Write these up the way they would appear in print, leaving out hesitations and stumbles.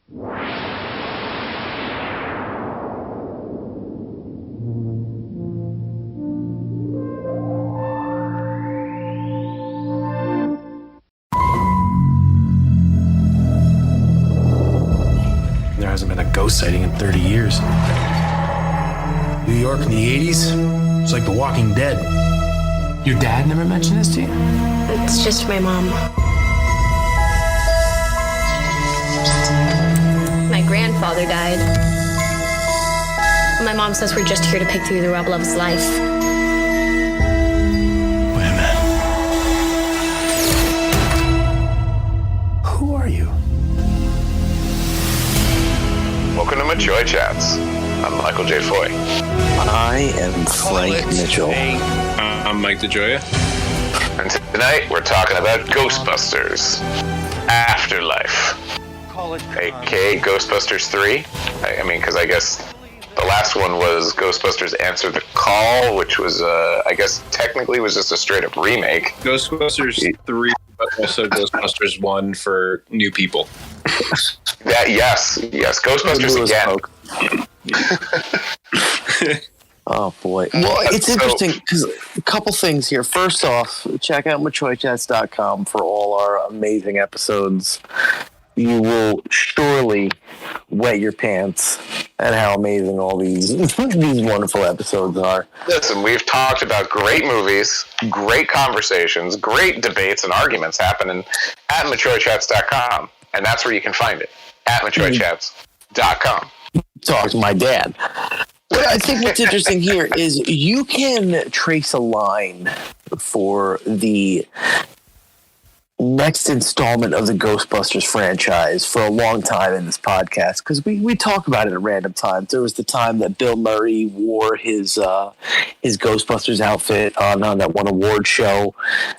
There hasn't been a ghost sighting in 30 years. New York in the 80s, it's like The Walking Dead. Your dad never mentioned this to you? It's just my mom. My grandfather died. My mom says we're just here to pick through the rubble of his life. Wait a minute. Who are you? Welcome to Mitchoy Chats. I'm Michael J. Foy. I am Frank Mitchell. I'm Mike DiGioia. And tonight we're talking about Ghostbusters Afterlife. AKA Ghostbusters 3. I mean, because I guess the last one was Ghostbusters Answer the Call, which was, I guess technically was just a straight up remake. Ghostbusters 3, but also Ghostbusters 1 for new people. Yes, Ghostbusters again. Oh boy. Well, it's interesting because a couple things here. First off, check out MitchoyChats.com for all our amazing episodes. You will surely wet your pants at how amazing all these wonderful episodes are. Listen, we've talked about great movies, great conversations, great debates and arguments happening at MitchoyChats.com. And that's where you can find it, at MitchoyChats.com. Talk to my dad. But I think what's interesting here is you can trace a line for the next installment of the Ghostbusters franchise for a long time in this podcast, because we talk about it at random times. There was the time that Bill Murray wore his Ghostbusters outfit on that one award show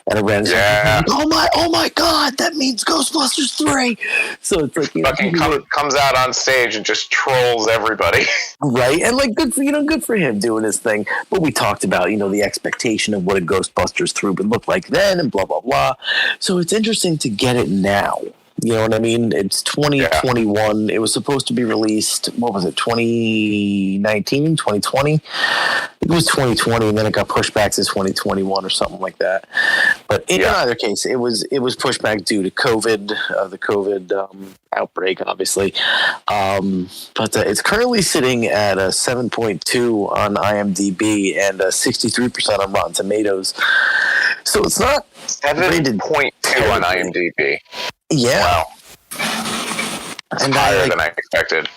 at a random time. Oh my God, that means Ghostbusters 3. So it's like, fucking comes out on stage and just trolls everybody. Right, and like good for him doing his thing. But we talked about the expectation of what a Ghostbusters 3 would look like then, and blah blah blah. So it's interesting to get it now. You know what I mean? It's 2021. Yeah. It was supposed to be released, what was it, 2019, 2020? I think it was 2020, and then it got pushed back to 2021 or something like that. But in either case, it was pushed back due to COVID, the COVID outbreak, obviously. But it's currently sitting at a 7.2 on IMDb and a 63% on Rotten Tomatoes. So it's not 7.2 on IMDb. Yeah. Wow. That's higher than I expected.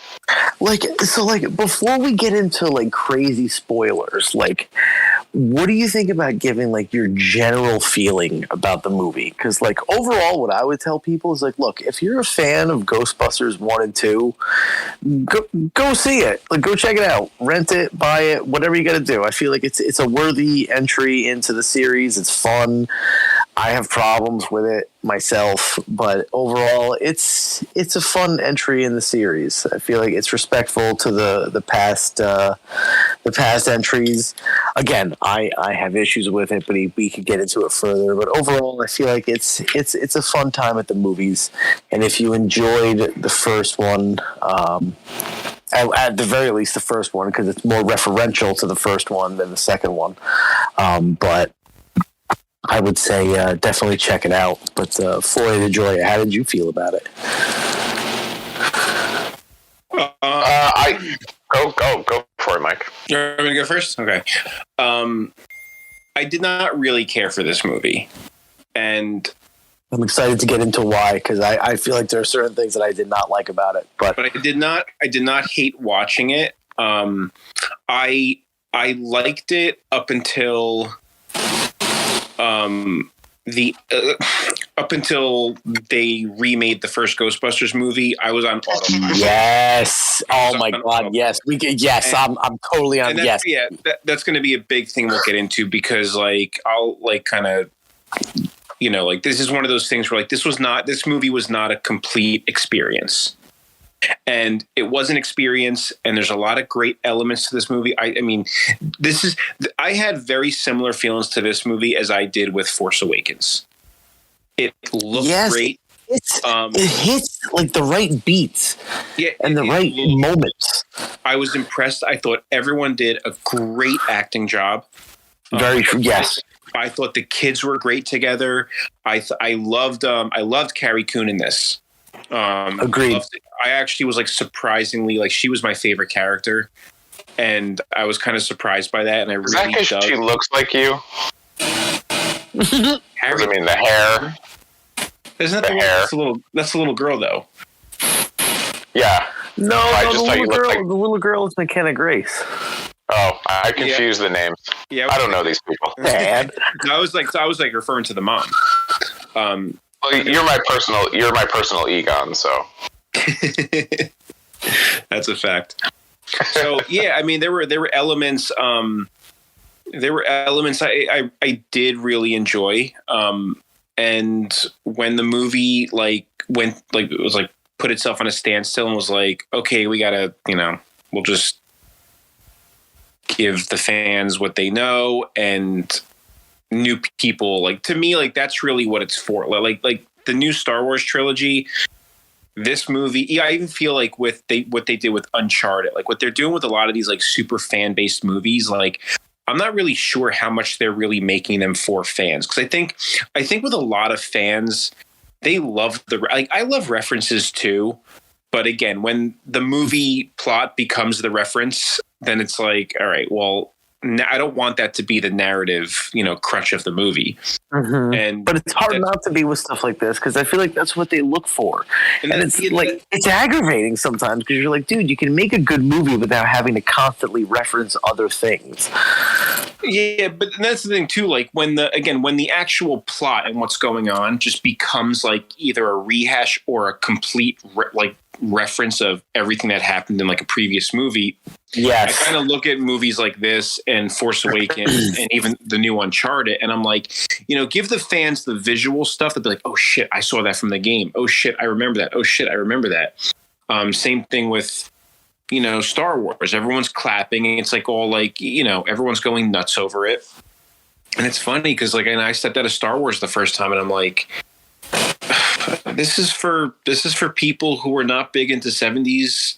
Before we get into crazy spoilers, what do you think about giving your general feeling about the movie? Because overall, what I would tell people is look, if you're a fan of Ghostbusters 1 and 2, go see it. Go check it out. Rent it, buy it, whatever you got to do. I feel like it's a worthy entry into the series. It's fun. I have problems with it myself, but overall, it's a fun entry in the series. I feel like it's respectful to the past entries. Again, I have issues with it, but we could get into it further. But overall, I feel like it's a fun time at the movies, and if you enjoyed the first one, at the very least the first one, because it's more referential to the first one than the second one, but I would say definitely check it out. But Foy DiGioia, how did you feel about it? Go for it, Mike. You're going to go first? Okay. I did not really care for this movie, and I'm excited to get into why, because I feel like there are certain things that I did not like about it. But I did not hate watching it. I liked it up until up until they remade the first Ghostbusters movie. I was on autopilot. Yes. Oh my God. Yes. Yes. I'm totally on. Yes. Yeah. That's going to be a big thing we'll get into, because I'll kind of, this is one of those things where this movie was not a complete experience. And it was an experience, and there's a lot of great elements to this movie. I had very similar feelings to this movie as I did with Force Awakens. It looked great. It hits like the right beats, and the right moments. I was impressed. I thought everyone did a great acting job. Very true. Yes. I thought the kids were great together. I loved Carrie Coon in this. Agreed. I actually was like surprisingly like she was my favorite character, and I was kind of surprised by that. And I Is that because she looks like you? I mean, the hair. Isn't that the hair? That's a little girl though. Yeah. No, the little girl is McKenna Grace. Oh, I confuse the names. Yeah, I don't know these people. Bad. I was like referring to the mom. Well, you're my personal Egon, so that's a fact. So yeah, I mean there were elements. There were elements I did really enjoy. And when the movie it was like put itself on a standstill and was like, okay, we gotta, we'll just give the fans what they know and new people. Like, to me, like that's really what it's for. Like the new Star Wars trilogy, this movie, I even feel like what they did with Uncharted, like what they're doing with a lot of these like super fan based movies, like I'm not really sure how much they're really making them for fans. Cause I think with a lot of fans, they love I love references too. But again, when the movie plot becomes the reference, then it's like, all right, well, I don't want that to be the narrative, crutch of the movie. Mm-hmm. But it's hard not to be with stuff like this because I feel like that's what they look for. And it's it's aggravating sometimes because you're like, dude, you can make a good movie without having to constantly reference other things. Yeah, but that's the thing too. Like when the actual plot and what's going on just becomes like either a rehash or a complete reference of everything that happened in like a previous movie. Yes. I kind of look at movies like this and Force Awakens and even the new Uncharted, and I'm like, give the fans the visual stuff that be like, oh shit, I saw that from the game. Oh shit, I remember that. Oh shit, I remember that. Same thing with, Star Wars. Everyone's clapping and it's like all like, everyone's going nuts over it. And it's funny because like, and I stepped out of Star Wars the first time and I'm like, this is for people who are not big into 70s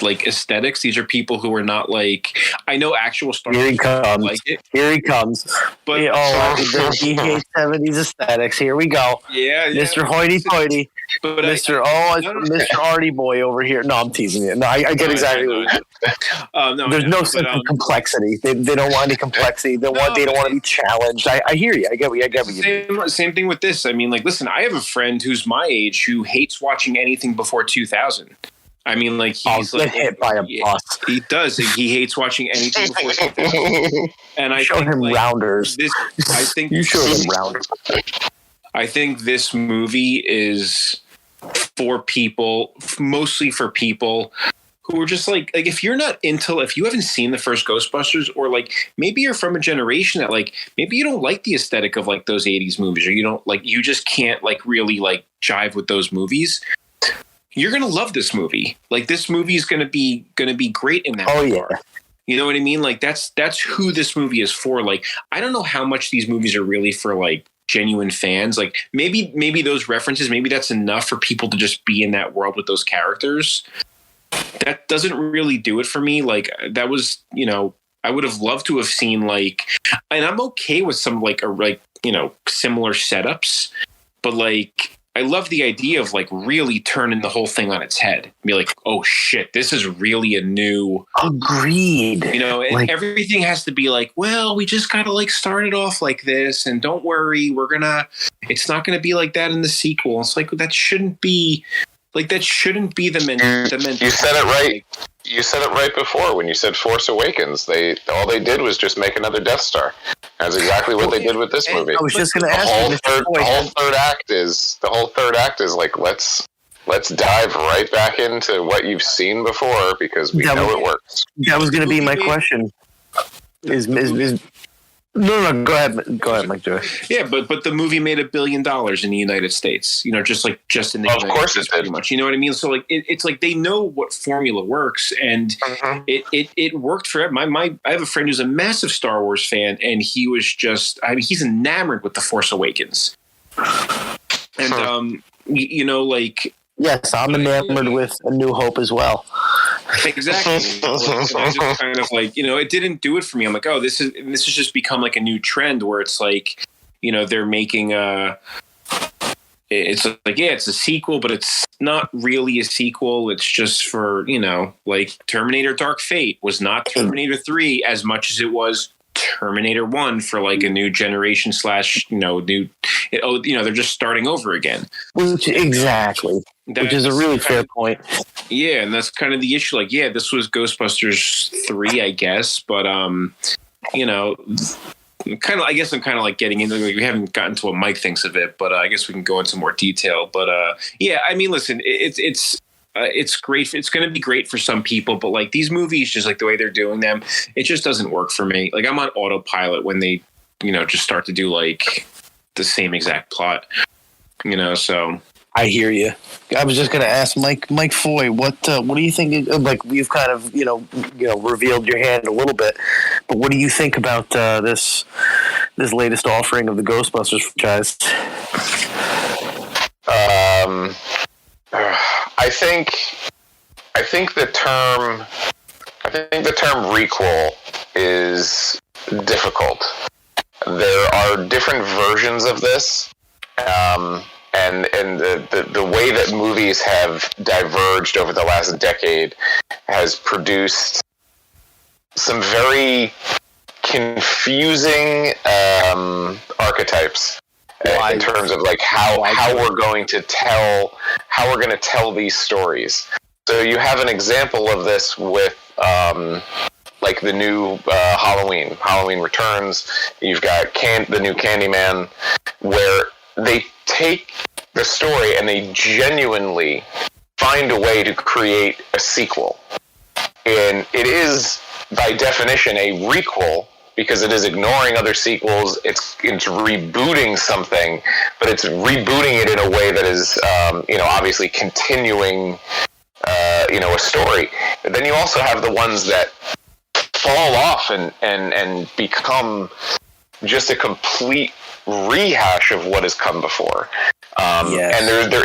like aesthetics. These are people who are not like, I know actual Star Wars. Here he comes. But he hates 70s aesthetics. Here we go. Yeah. Mr. Hoity-toity. But Mr. Mr. Artie boy over here. No, I'm teasing you. No, I get exactly what you're saying. There's no sense of complexity. They don't want any complexity. They don't want to be challenged. I hear you. I get what you Same thing with this. I mean, like, listen, I have a friend who's my age who hates watching anything before 2000. I mean, like he's like hit by a bus. He does. He hates watching anything before 2000. And I show think, him like, rounders. You show him rounders. I think this movie is for people, mostly for people who are just like if you haven't seen the first Ghostbusters, or like maybe you're from a generation that like maybe you don't like the aesthetic of like those 80s movies, or you just can't like really like jive with those movies. You're gonna love this movie. Like this movie is gonna be great in that regard. Yeah. You know what I mean? Like that's who this movie is for. Like I don't know how much these movies are really for like genuine fans. Like maybe those references, maybe that's enough for people to just be in that world with those characters. That doesn't really do it for me. Like that was, I would have loved to have seen like, and I'm okay with some similar setups, but like I love the idea of like really turning the whole thing on its head. Be like, oh shit, this is really a new. Agreed. And everything has to be like, well, we just gotta like start it off like this, and don't worry, it's not gonna be like that in the sequel. It's like that shouldn't be the mentality. You said it right. You said it right before when you said Force Awakens. All they did was just make another Death Star. That's exactly what they did with this movie. I was just going to ask you. The whole third act is like let's dive right back into what you've seen before because we know it works. That was going to be my question. No, go ahead, Mike Joy. Yeah, but the movie made $1 billion in the United States. Just in the United States, pretty much. You know what I mean? So like, it's like they know what formula works, and it worked for him. I have a friend who's a massive Star Wars fan, and he was he's enamored with The Force Awakens, and like Yes, I'm enamored with A New Hope as well. Exactly. And I just kind of like, it didn't do it for me. I'm like, oh, this has just become like a new trend where it's like, they're making it's like, yeah, it's a sequel, but it's not really a sequel. It's just for, like Terminator Dark Fate was not Terminator 3 as much as it was Terminator 1 for like a new generation / they're just starting over again. Which is a really fair point. Yeah, and that's kind of the issue. Like, yeah, this was Ghostbusters 3, I guess, but I guess I'm kind of like getting into, like, we haven't gotten to what Mike thinks of it, but I guess we can go into more detail. But yeah, I mean, listen, it's great. It's going to be great for some people, but like these movies, just like the way they're doing them, it just doesn't work for me. Like I'm on autopilot when they, just start to do like the same exact plot, so. I hear you. I was just going to ask Mike Foy, what do you think? Like you've kind of revealed your hand a little bit, but what do you think about this latest offering of the Ghostbusters franchise? I think the term requel is difficult. There are different versions of this. And the way that movies have diverged over the last decade has produced some very confusing archetypes in terms of like how we're going to tell these stories. So you have an example of this with like the new Halloween Returns. You've got the new Candyman, where they take the story and they genuinely find a way to create a sequel. And it is, by definition, a requel because it is ignoring other sequels. It's rebooting something, but it's rebooting it in a way that is, obviously continuing, a story. But then you also have the ones that fall off and become just a complete rehash of what has come before. Yes. And there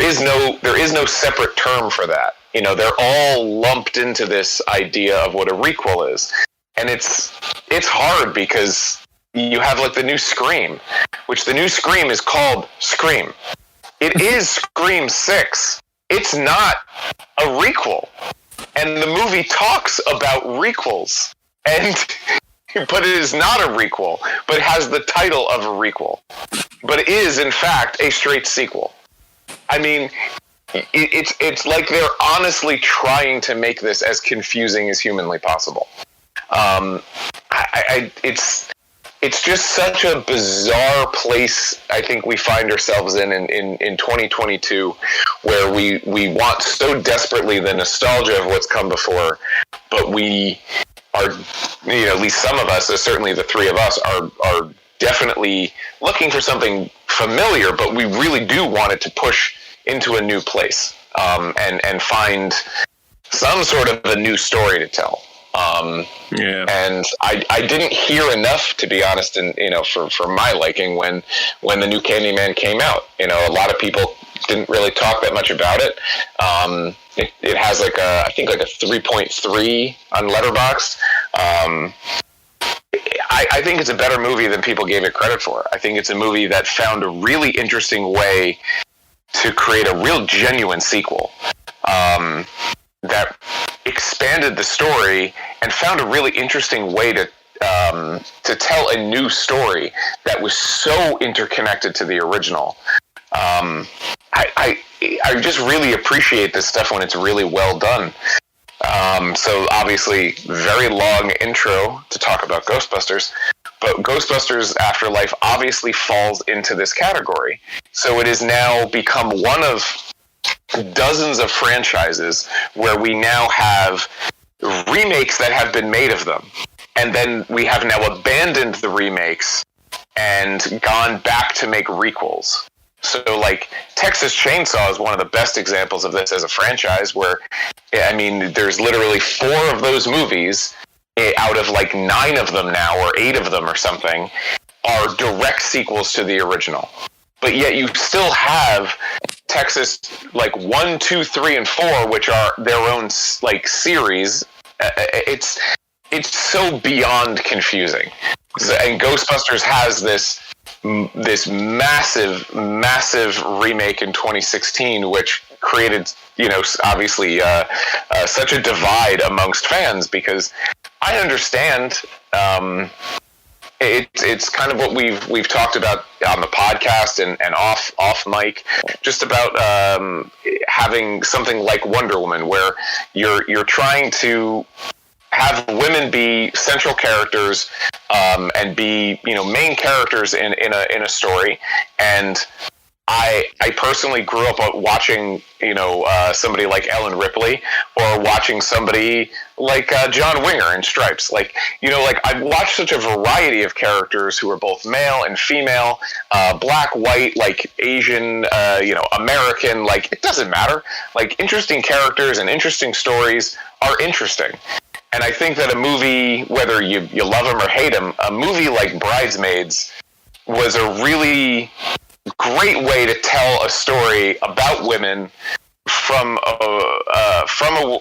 is no separate term for that. They're all lumped into this idea of what a requel is. And it's hard because you have like the new Scream, which the new Scream is called Scream. It is Scream 6. It's not a requel. And the movie talks about requels. But it is not a requel, but it has the title of a requel. But it is, in fact, a straight sequel. I mean, it's like they're honestly trying to make this as confusing as humanly possible. It's just such a bizarre place I think we find ourselves in 2022, where we want so desperately the nostalgia of what's come before, but we are, at least some of us, certainly the three of us, are definitely looking for something familiar, but we really do want it to push into a new place, and find some sort of a new story to tell. And I didn't hear enough, to be honest, and for my liking when the new Candyman came out. A lot of people didn't really talk that much about it. It has I think a 3.3 on Letterboxd. I think it's a better movie than people gave it credit for. I think it's a movie that found a really interesting way to create a real genuine sequel, that expanded the story and found a really interesting way to tell a new story that was so interconnected to the original. I just really appreciate this stuff when it's really well done. So obviously, very long intro to talk about Ghostbusters, but Ghostbusters Afterlife obviously falls into this category. So it has now become one of dozens of franchises where we now have remakes that have been made of them. And then we have now abandoned the remakes and gone back to make requels. So, like, Texas Chainsaw is one of the best examples of this as a franchise where, there's literally 4 of those movies out of, 9 of them now, or 8 of them or something, are direct sequels to the original. but yet you still have Texas like 1, 2, 3, and 4, which are their own like series. It's so beyond confusing. And Ghostbusters has this massive remake in 2016, which created, obviously such a divide amongst fans, because I understand. It's kind of what we've talked about on the podcast and off mic, just about having something like Wonder Woman, where you're trying to have women be central characters and be main characters in a story. And I personally grew up watching somebody like Ellen Ripley, or watching somebody like John Winger in Stripes. I've watched such a variety of characters who are both male and female, black, white, like Asian, American. Like, it doesn't matter. Like, interesting characters and interesting stories are interesting. And I think that a movie, whether you love them or hate them, a movie like Bridesmaids was a really great way to tell a story about women from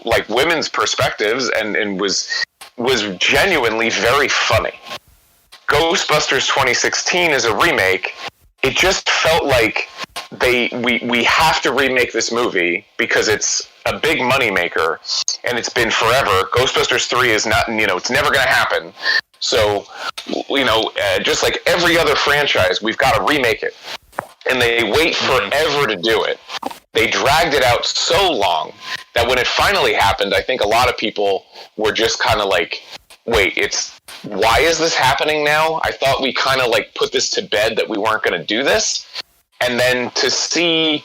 like women's perspectives, and was genuinely very funny. Ghostbusters 2016 is a remake. It just felt like we have to remake this movie because it's a big moneymaker, and it's been forever. Ghostbusters 3 is not, it's never going to happen. So, just like every other franchise, we've got to remake it. And they wait forever to do it. They dragged it out so long that when it finally happened, I think a lot of people were just kind of like, wait, why is this happening now? I thought we kind of like put this to bed that we weren't going to do this. And then to see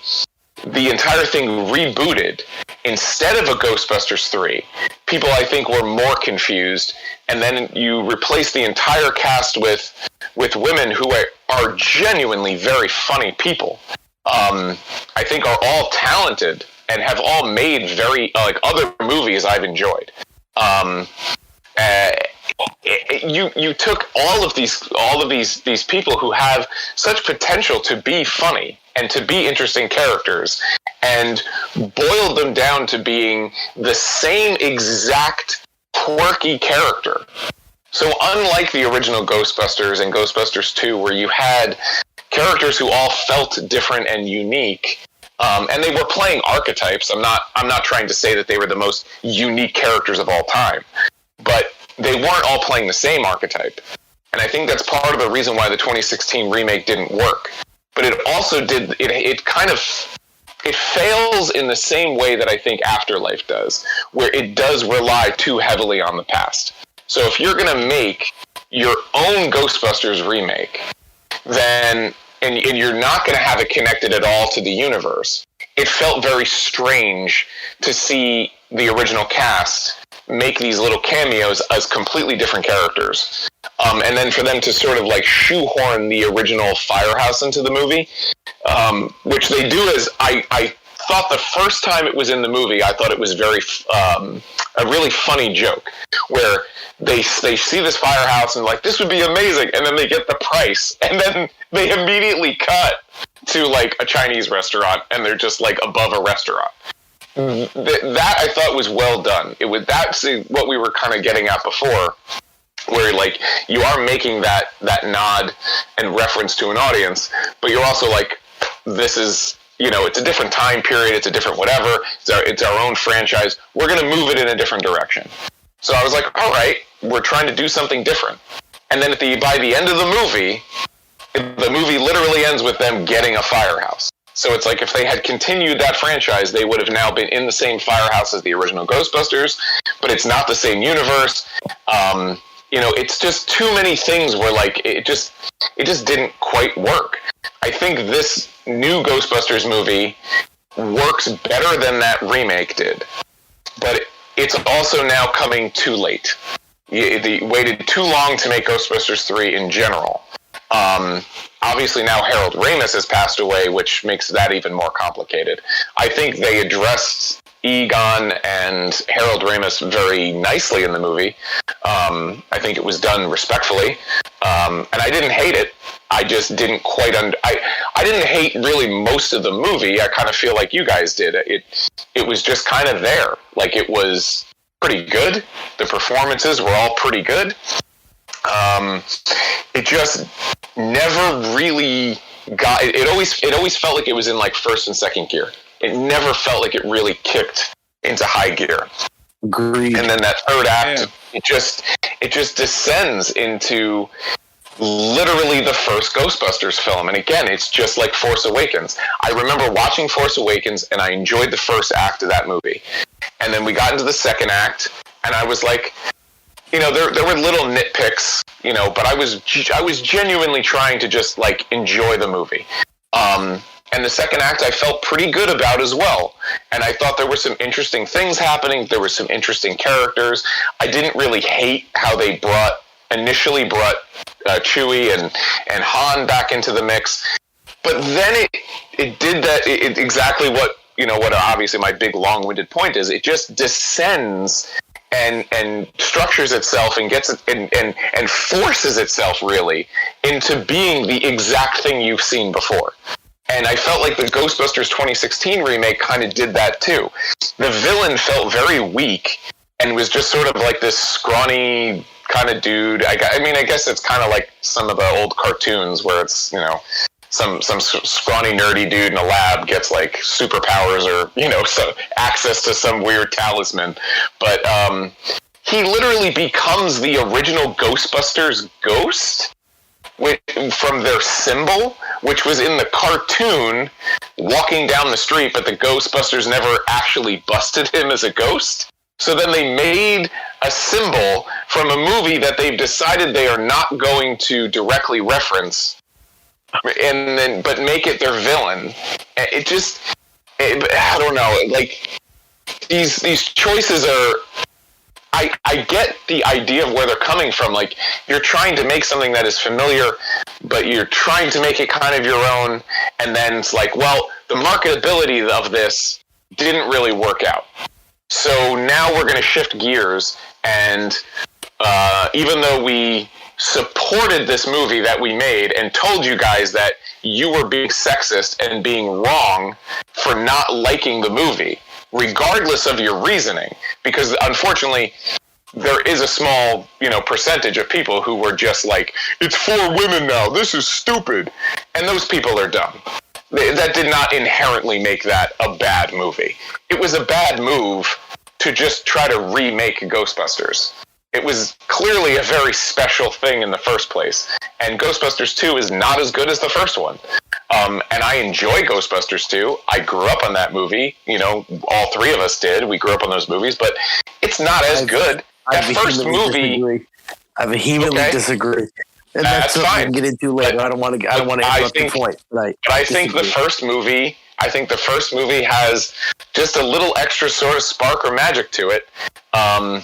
the entire thing rebooted instead of a Ghostbusters 3, people, I think, were more confused. And then you replace the entire cast with women who are genuinely very funny people. I think are all talented and have all made very other movies I've enjoyed. You took all of these people who have such potential to be funny and to be interesting characters, and boiled them down to being the same exact quirky character. So unlike the original Ghostbusters and Ghostbusters 2, where you had characters who all felt different and unique, and they were playing archetypes. I'm not trying to say that they were the most unique characters of all time, but they weren't all playing the same archetype. And I think that's part of the reason why the 2016 remake didn't work. But it also did, it fails in the same way that I think Afterlife does, where it does rely too heavily on the past. So if you're going to make your own Ghostbusters remake, then, and you're not going to have it connected at all to the universe, it felt very strange to see the original cast make these little cameos as completely different characters. And then for them to sort of like shoehorn the original Firehouse into the movie, which they do as I thought the first time it was in the movie, I thought it was very a really funny joke where they see this firehouse and like, this would be amazing, and then they get the price, and then they immediately cut to like a Chinese restaurant, and they're just like above a restaurant. That I thought was well done. That's what we were kind of getting at before, where like you are making that nod and reference to an audience, but you're also like, this is, it's a different time period, it's a different whatever, it's our own franchise, we're going to move it in a different direction. So I was like, all right, we're trying to do something different. And then by the end of the movie literally ends with them getting a firehouse. So it's like if they had continued that franchise, they would have now been in the same firehouse as the original Ghostbusters, but it's not the same universe. It's just too many things where like it just didn't quite work. I think this new Ghostbusters movie works better than that remake did, but it's also now coming too late. They waited too long to make Ghostbusters 3 in general. Obviously now Harold Ramis has passed away, which makes that even more complicated. I think they addressed Egon and Harold Ramis very nicely in the movie. I think it was done respectfully, and I didn't hate it. I just didn't quite I didn't hate really most of the movie. I kind of feel like you guys did. It was just kind of there. Like, it was pretty good. The performances were all pretty good. It just never really got. It always felt like it was in like first and second gear. It never felt like it really kicked into high gear. Agreed. And then that third act, it just descends into literally the first Ghostbusters film. And again, it's just like Force Awakens. I remember watching Force Awakens, and I enjoyed the first act of that movie. And then we got into the second act, and I was like, you know, there were little nitpicks, you know, but I was genuinely trying to just like enjoy the movie. And the second act I felt pretty good about as well. And I thought there were some interesting things happening. There were some interesting characters. I didn't really hate how they initially brought Chewie and Han back into the mix. But then it did that, exactly what, you know, what obviously my big long-winded point is. It just descends and structures itself and gets it and forces itself really into being the exact thing you've seen before. And I felt like the Ghostbusters 2016 remake kind of did that too. The villain felt very weak and was just sort of like this scrawny kind of dude. I mean, I guess it's kind of like some of the old cartoons where it's, you know, some scrawny nerdy dude in a lab gets like superpowers or, you know, so access to some weird talisman. But he literally becomes the original Ghostbusters ghost from their symbol, which was in the cartoon walking down the street, but the Ghostbusters never actually busted him as a ghost. So then they made a symbol from a movie that they've decided they are not going to directly reference, but make it their villain. I don't know. Like, these choices are. I get the idea of where they're coming from. Like, you're trying to make something that is familiar, but you're trying to make it kind of your own. And then it's like, well, the marketability of this didn't really work out. So now we're going to shift gears. And even though we supported this movie that we made and told you guys that you were being sexist and being wrong for not liking the movie, regardless of your reasoning, because unfortunately there is a small, you know, percentage of people who were just like, it's for women now, this is stupid, and those people are dumb. That did not inherently make that a bad movie. It was a bad move to just try to remake Ghostbusters. It was clearly a very special thing in the first place, and Ghostbusters 2 is not as good as the first one. And I enjoy Ghostbusters 2. I grew up on that movie. You know, all three of us did. We grew up on those movies, but it's not as good. That first movie. I vehemently disagree. And that's something fine. we can get into later. But I don't want to interrupt the point. But I think the first movie. I think the first movie has just a little extra sort of spark or magic to it. I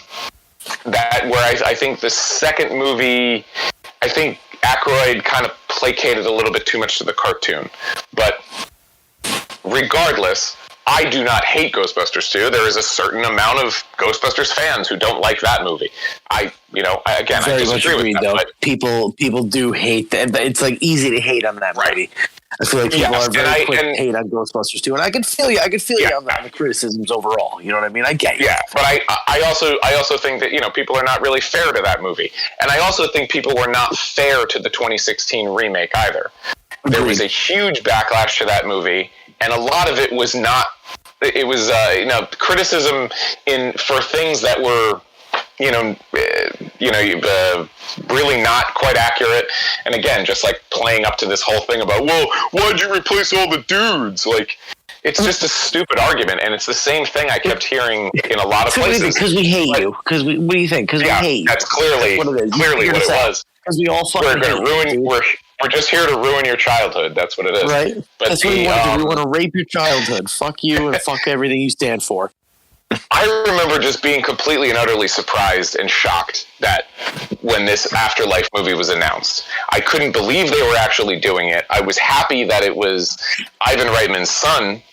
think the second movie, I think Aykroyd kind of placated a little bit too much to the cartoon. But regardless, I do not hate Ghostbusters 2. There is a certain amount of Ghostbusters fans who don't like that movie. I disagree with that. Though. But people do hate that. It's like easy to hate on that movie. I feel like people are very quick to hate on Ghostbusters 2, and I can feel you. I can feel you on the criticisms overall. You know what I mean? I get you. Yeah, but I also think that, you know, people are not really fair to that movie, and I also think people were not fair to the 2016 remake either. There was a huge backlash to that movie, and a lot of it was not. It was criticism for things that were really not quite accurate. And again, just like playing up to this whole thing about, well, why'd you replace all the dudes? Like, it's just a stupid argument, and it's the same thing I kept hearing in a lot of places. Because we hate you. Because what do you think? Because we hate you. That's clearly what it was. Because we all fucking hate you. We're just here to ruin your childhood. That's what it is. Right. But that's what we want to do. We want to rape your childhood. Fuck you and fuck everything you stand for. I remember just being completely and utterly surprised and shocked that when this Afterlife movie was announced, I couldn't believe they were actually doing it. I was happy that it was Ivan Reitman's son,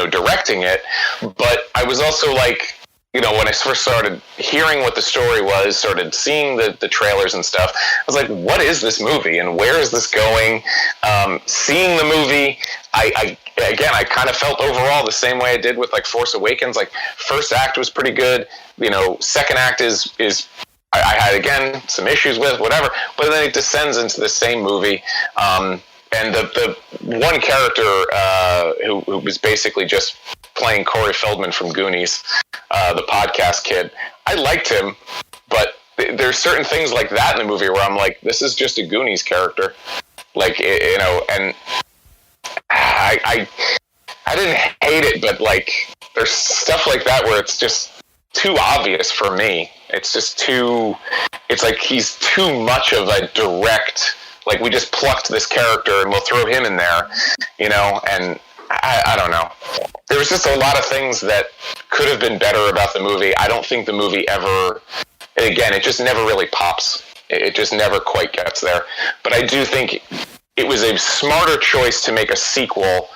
directing it. But I was also like, when I first started hearing what the story was, started seeing the trailers and stuff, I was like, what is this movie and where is this going? Seeing the movie, I kind of felt overall the same way I did with like Force Awakens. Like, first act was pretty good. Second act is I had, again, some issues with, whatever, but then it descends into the same movie. And the one character who was basically just playing Corey Feldman from Goonies, the podcast kid, I liked him, but there's certain things like that in the movie where I'm like, this is just a Goonies character. Like, and I didn't hate it, but like, there's stuff like that where it's just too obvious for me. It's just it's like he's too much of a direct, like, we just plucked this character and we'll throw him in there, and I don't know. There was just a lot of things that could have been better about the movie. I don't think the movie ever, again, it just never really pops. It just never quite gets there. But I do think it was a smarter choice to make a sequel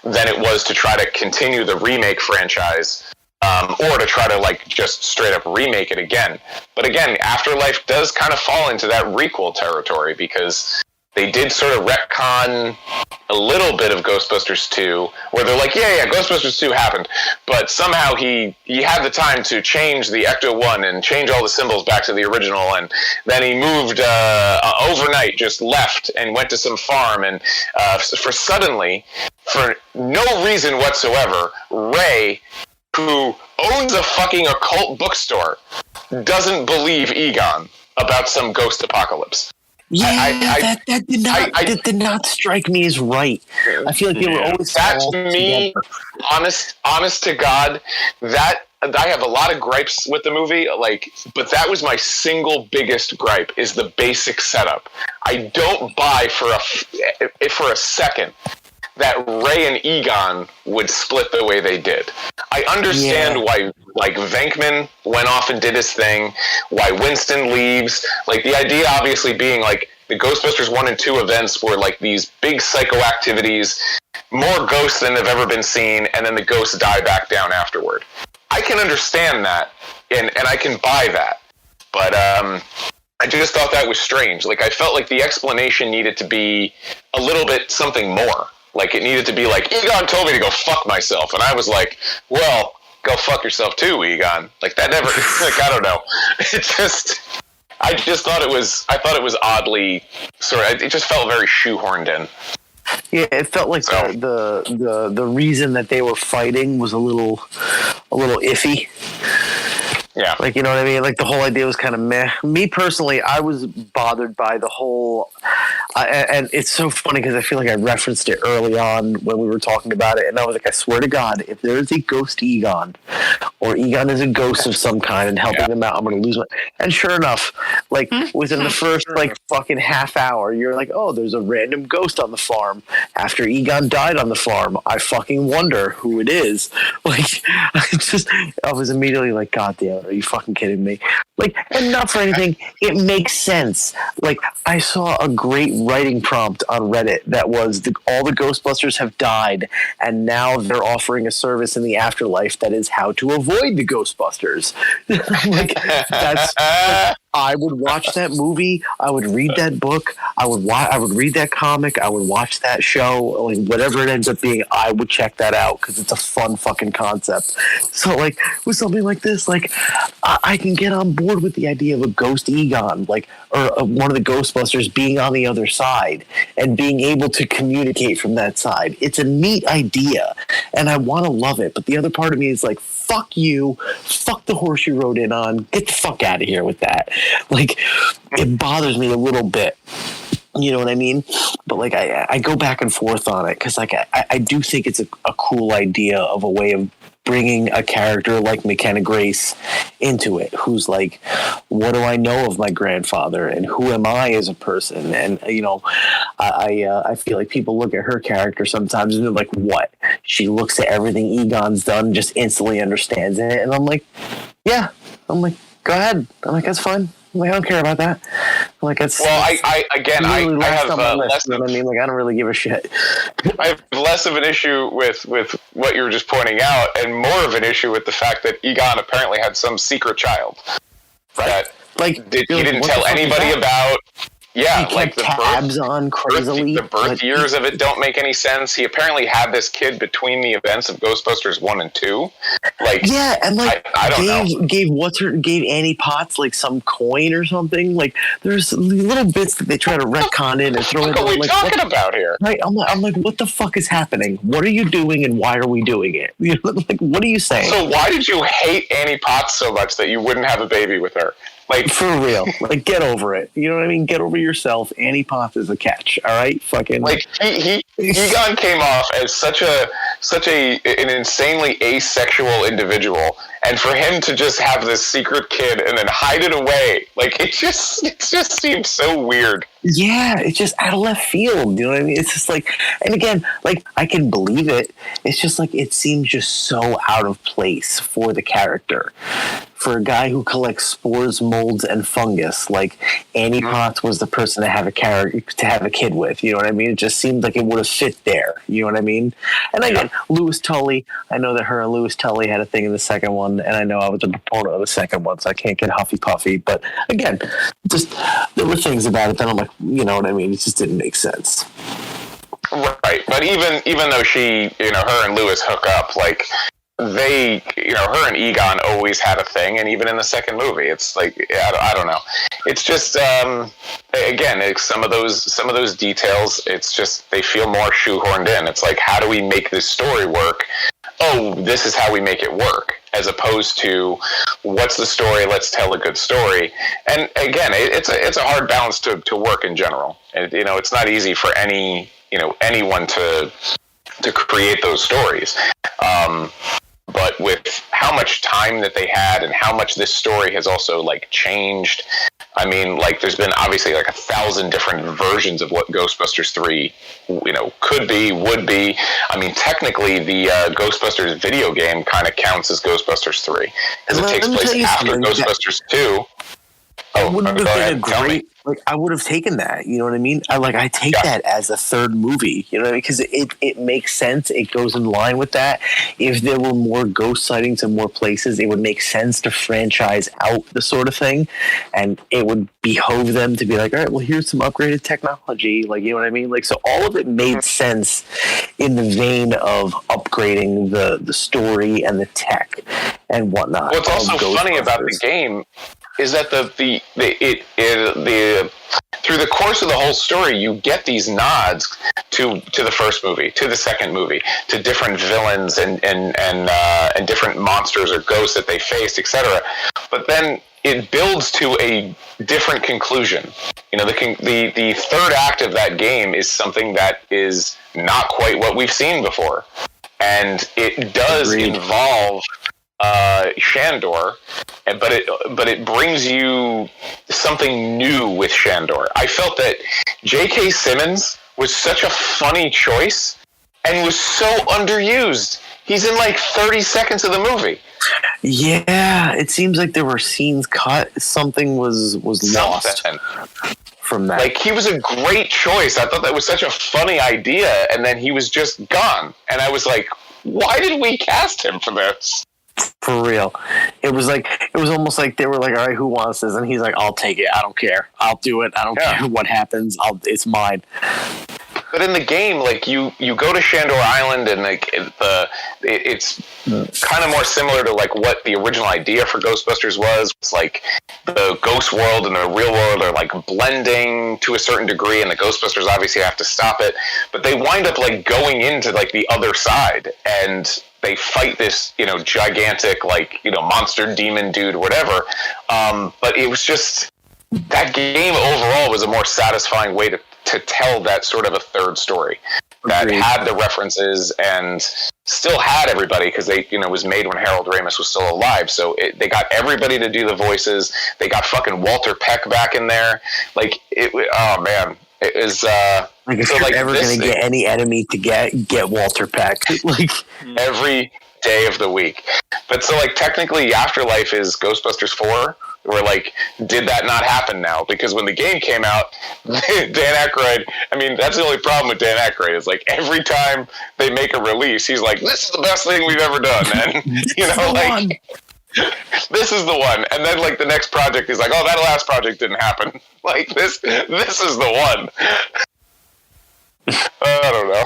than it was to try to continue the remake franchise, or to try to like just straight up remake it again. But again, Afterlife does kind of fall into that requel territory because they did sort of retcon a little bit of Ghostbusters 2, where they're like, yeah, Ghostbusters 2 happened, but somehow he had the time to change the Ecto-1 and change all the symbols back to the original, and then he moved overnight, just left and went to some farm, and for no reason whatsoever, Ray, who owns a fucking occult bookstore, doesn't believe Egon about some ghost apocalypse. Yeah, that did not strike me as right. I feel like they were always that to me, honest to God, that I have a lot of gripes with the movie, like, but that was my single biggest gripe, is the basic setup. I don't buy for a second that Ray and Egon would split the way they did. I understand why, like, Venkman went off and did his thing, why Winston leaves, like, the idea obviously being, like, the Ghostbusters 1 and 2 events were, like, these big psycho activities, more ghosts than have ever been seen, and then the ghosts die back down afterward. I can understand that, and I can buy that, but I just thought that was strange. Like, I felt like the explanation needed to be a little bit something more. Like, it needed to be like, Egon told me to go fuck myself. And I was like, well, go fuck yourself too, Egon. Like, that never, like, I don't know. I thought it was oddly, it just felt very shoehorned in. Yeah, it felt like the reason that they were fighting was a little iffy. Yeah. Like, you know what I mean? Like, the whole idea was kind of meh. Me personally, I was bothered by the whole... and it's so funny because I feel like I referenced it early on when we were talking about it, and I was like, I swear to God, if there is a ghost Egon, or Egon is a ghost of some kind and helping them out, I'm going to lose my... And sure enough, like, within the first, like, fucking half hour, you're like, oh, there's a random ghost on the farm. After Egon died on the farm, I fucking wonder who it is. Like, I was immediately like, God damn it, are you fucking kidding me? Like, and not for anything, it makes sense. Like, I saw a great writing prompt on Reddit that was all the Ghostbusters have died, and now they're offering a service in the afterlife that is how to avoid the Ghostbusters. Like, that's... I would watch that movie. I would read that book. I would read that comic. I would watch that show. Like, whatever it ends up being, I would check that out because it's a fun fucking concept. So, like, with something like this, like, I can get on board with the idea of a ghost Egon, like, or one of the Ghostbusters being on the other side and being able to communicate from that side. It's a neat idea, and I want to love it. But the other part of me is like, fuck you, fuck the horse you rode in on, get the fuck out of here with that. Like, it bothers me a little bit. You know what I mean? But, like, I go back and forth on it because, like, I do think it's a cool idea of a way of bringing a character like McKenna Grace into it, who's like, what do I know of my grandfather and who am I as a person? And, you know, I feel like people look at her character sometimes and they're like, what? She looks at everything Egon's done, just instantly understands it. And I'm like, yeah. I'm like, go ahead. I'm like, that's fine. I'm like, I don't care about that. Like it's well, I have less. You know what I mean? Like I don't really give a shit. I have less of an issue with what you were just pointing out, and more of an issue with the fact that Egon apparently had some secret child that he didn't tell anybody about. Yeah, he like kept tabs on crazily. The birth years of it don't make any sense. He apparently had this kid between the events of Ghostbusters 1 and 2. Like, yeah, and like I don't know. Gave Annie Potts like some coin or something. Like there's little bits that they try to retcon in and throw in. What are we talking about here? Right, I'm like, what the fuck is happening? What are you doing, and why are we doing it? You know, like, what are you saying? So why did you hate Annie Potts so much that you wouldn't have a baby with her? Like, for real, like get over it. You know what I mean? Get over yourself. Annie Potts is a catch. All right, fucking. Like Egon came off as such an insanely asexual individual, and for him to just have this secret kid and then hide it away, like it just seems so weird. Yeah, it's just out of left field. You know what I mean? It's just like, and again, like I can believe it. It's just like it seems just so out of place for the character. For a guy who collects spores, molds, and fungus, like Annie Potts was the person to have a kid with. You know what I mean? It just seemed like it would have fit there. You know what I mean? And again, Louis Tully. I know that her and Louis Tully had a thing in the second one, and I know I was a proponent of the second one, so I can't get huffy puffy. But again, just there were things about it that I'm like, you know what I mean? It just didn't make sense. Right, but even though she, her and Louis hook up, like. They, her and Egon always had a thing, and even in the second movie, it's like I don't know. It's just again, it's some of those details. It's just they feel more shoehorned in. It's like, how do we make this story work? Oh, this is how we make it work, as opposed to what's the story? Let's tell a good story. And again, it's a hard balance to work in general. And it's not easy for anyone to create those stories. But with how much time that they had and how much this story has also like changed, I mean, like there's been obviously like 1,000 different versions of what Ghostbusters 3, could be, would be. I mean, technically the Ghostbusters video game kind of counts as Ghostbusters 3 because it takes place after Ghostbusters 2. It would have been a great. Like I would have taken that. You know what I mean? I take that as a third movie. You know, because it makes sense. It goes in line with that. If there were more ghost sightings in more places, it would make sense to franchise out the sort of thing, and it would behove them to be like, all right, well, here's some upgraded technology. Like, you know what I mean? Like, so all of it made sense in the vein of upgrading the story and the tech and whatnot. What's also funny about the game is that the through the course of the whole story, you get these nods to the first movie, to the second movie, to different villains and different monsters or ghosts that they faced, etc. But then it builds to a different conclusion. The third act of that game is something that is not quite what we've seen before, and it does involve Shandor, but it brings you something new with Shandor. I felt that J.K. Simmons was such a funny choice and was so underused. He's in like 30 seconds of the movie. Yeah, it seems like there were scenes cut. Something was lost from that. Like, he was a great choice. I thought that was such a funny idea, and then he was just gone. And I was like, why did we cast him for this? For real. It was almost like they were like, all right, who wants this? And he's like, I'll take it. I don't care. I'll do it. I don't care what happens. It's mine. But in the game, like you go to Shandor Island, and like it's kind of more similar to like what the original idea for Ghostbusters was. It's like the ghost world and the real world are like blending to a certain degree, and the Ghostbusters obviously have to stop it. But they wind up like going into like the other side, and they fight this, gigantic, monster demon dude, whatever. But it was just, that game overall was a more satisfying way to tell that sort of a third story that had the references and still had everybody, because they, was made when Harold Ramis was still alive. So they got everybody to do the voices. They got fucking Walter Peck back in there. Oh man. It is like if you're ever going to get any enemy to get Walter Peck, like every day of the week. But so technically Afterlife is Ghostbusters 4, We're like, did that not happen now? Because when the game came out, Dan Aykroyd, I mean, that's the only problem with Dan Aykroyd is like every time they make a release, he's like, this is the best thing we've ever done, man. You know, like, this is the one. And then like the next project, he's like, oh, that last project didn't happen. Like this is the one. I don't know.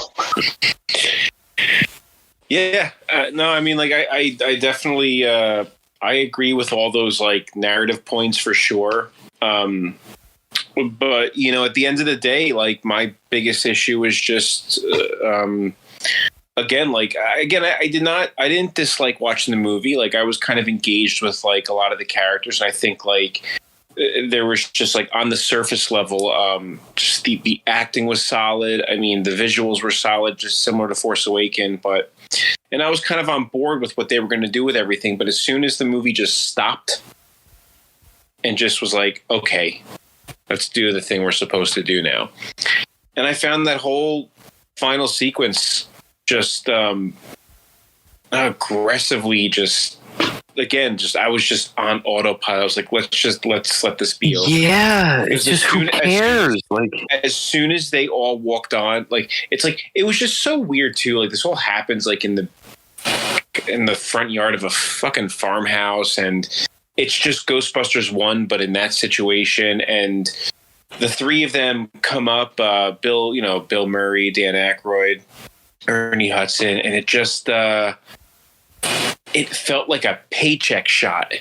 Yeah. No, I mean, like, I definitely, I agree with all those like narrative points for sure. But you know, at the end of the day, like my biggest issue is just, again, I didn't dislike watching the movie. Like I was kind of engaged with like a lot of the characters. And I think like there was just like on the surface level, just the acting was solid. I mean, the visuals were solid, just similar to Force Awakens, and I was kind of on board with what they were going to do with everything. But as soon as the movie just stopped and just was like, okay, let's do the thing we're supposed to do now. And I found that whole final sequence just aggressively I was just on autopilot. I was like, let's let this be over. Yeah, it's just who cares? As soon as they all walked on, like it's like it was just so weird too. Like this all happens like in the front yard of a fucking farmhouse, and it's just Ghostbusters 1, but in that situation, and the three of them come up, Bill Murray, Dan Aykroyd, Ernie Hudson, and it just it felt like a paycheck shot.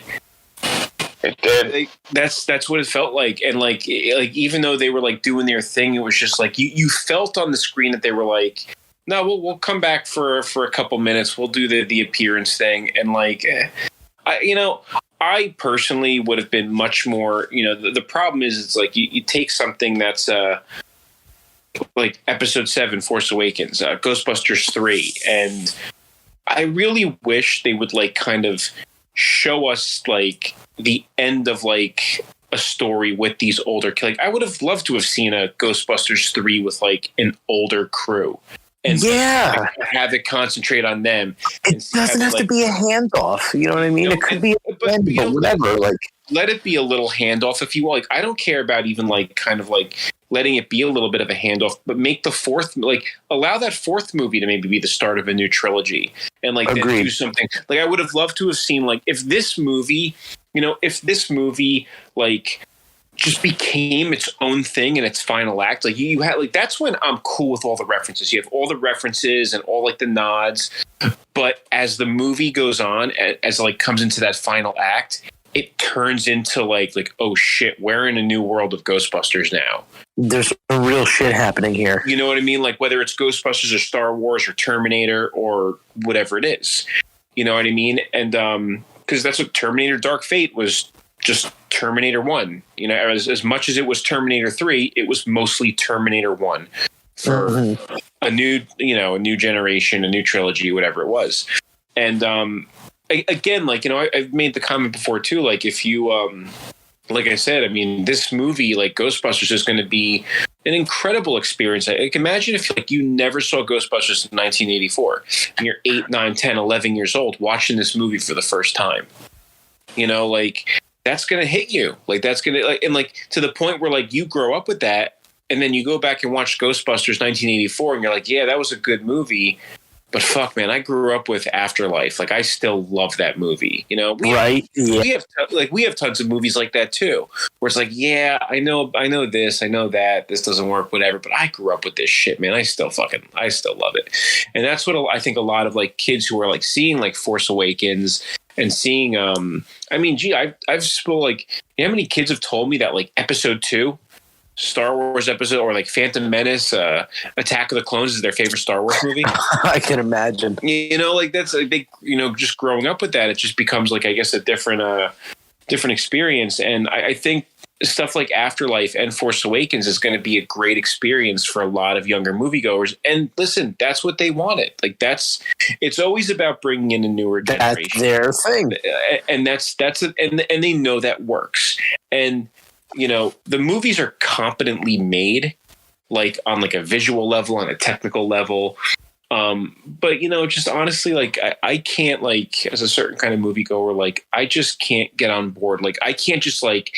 It did. That's what it felt like. And like even though they were like doing their thing, it was just like you felt on the screen that they were like, no, we'll come back for a couple minutes. We'll do the appearance thing. And like, I personally would have been much more, the problem is it's like you take something that's like Episode 7, Force Awakens, Ghostbusters 3, and I really wish they would like kind of show us like the end of like a story with these older, like I would have loved to have seen a Ghostbusters 3 with like an older crew and have it concentrate on them. It doesn't have to be a handoff. You know what I mean? It could be but whatever. Like, let it be a little handoff if you will. Like, I don't care about even like kind of like letting it be a little bit of a handoff, but make the fourth, like allow that fourth movie to maybe be the start of a new trilogy and like then do something. Like I would have loved to have seen like if this movie like just became its own thing in its final act, like you had like that's when I'm cool with all the references. You have all the references and all like the nods, but as the movie goes on, as like comes into that final act, it turns into like oh shit, we're in a new world of Ghostbusters now. There's real shit happening here. You know what I mean? Like whether it's Ghostbusters or Star Wars or Terminator or whatever it is. You know what I mean? And because that's what Terminator Dark Fate was, just Terminator 1. You know, as much as it was Terminator 3, it was mostly Terminator 1 for a new generation, a new trilogy, whatever it was. And again, like, I've made the comment before too, like if you like I said, I mean, this movie, like Ghostbusters, is going to be an incredible experience. Like, imagine if like you never saw Ghostbusters in 1984 and you're 8, 9, 10, 11 years old watching this movie for the first time. Like that's going to hit you. Like that's going to like, and like to the point where like you grow up with that and then you go back and watch Ghostbusters 1984 and you're like, yeah, that was a good movie. But fuck, man, I grew up with Afterlife. Like, I still love that movie. We have tons of movies like that too, where it's like, yeah, I know this, I know that, this doesn't work, whatever. But I grew up with this shit, man. I still love it. And that's what I think a lot of like kids who are like seeing like Force Awakens and seeing, I've spoke like, you know how many kids have told me that like Episode 2. Star Wars episode or like Phantom Menace, Attack of the Clones is their favorite Star Wars movie. I can imagine. Like that's a big, just growing up with that, it just becomes like, I guess, a different experience. And I think stuff like Afterlife and Force Awakens is going to be a great experience for a lot of younger moviegoers. And listen, that's what they wanted. Like it's always about bringing in a newer generation. That's their thing. And and they know that works. And the movies are competently made, like on like a visual level, on a technical level. But just honestly, like I can't, like, as a certain kind of moviegoer, like I just can't get on board. Like I can't just like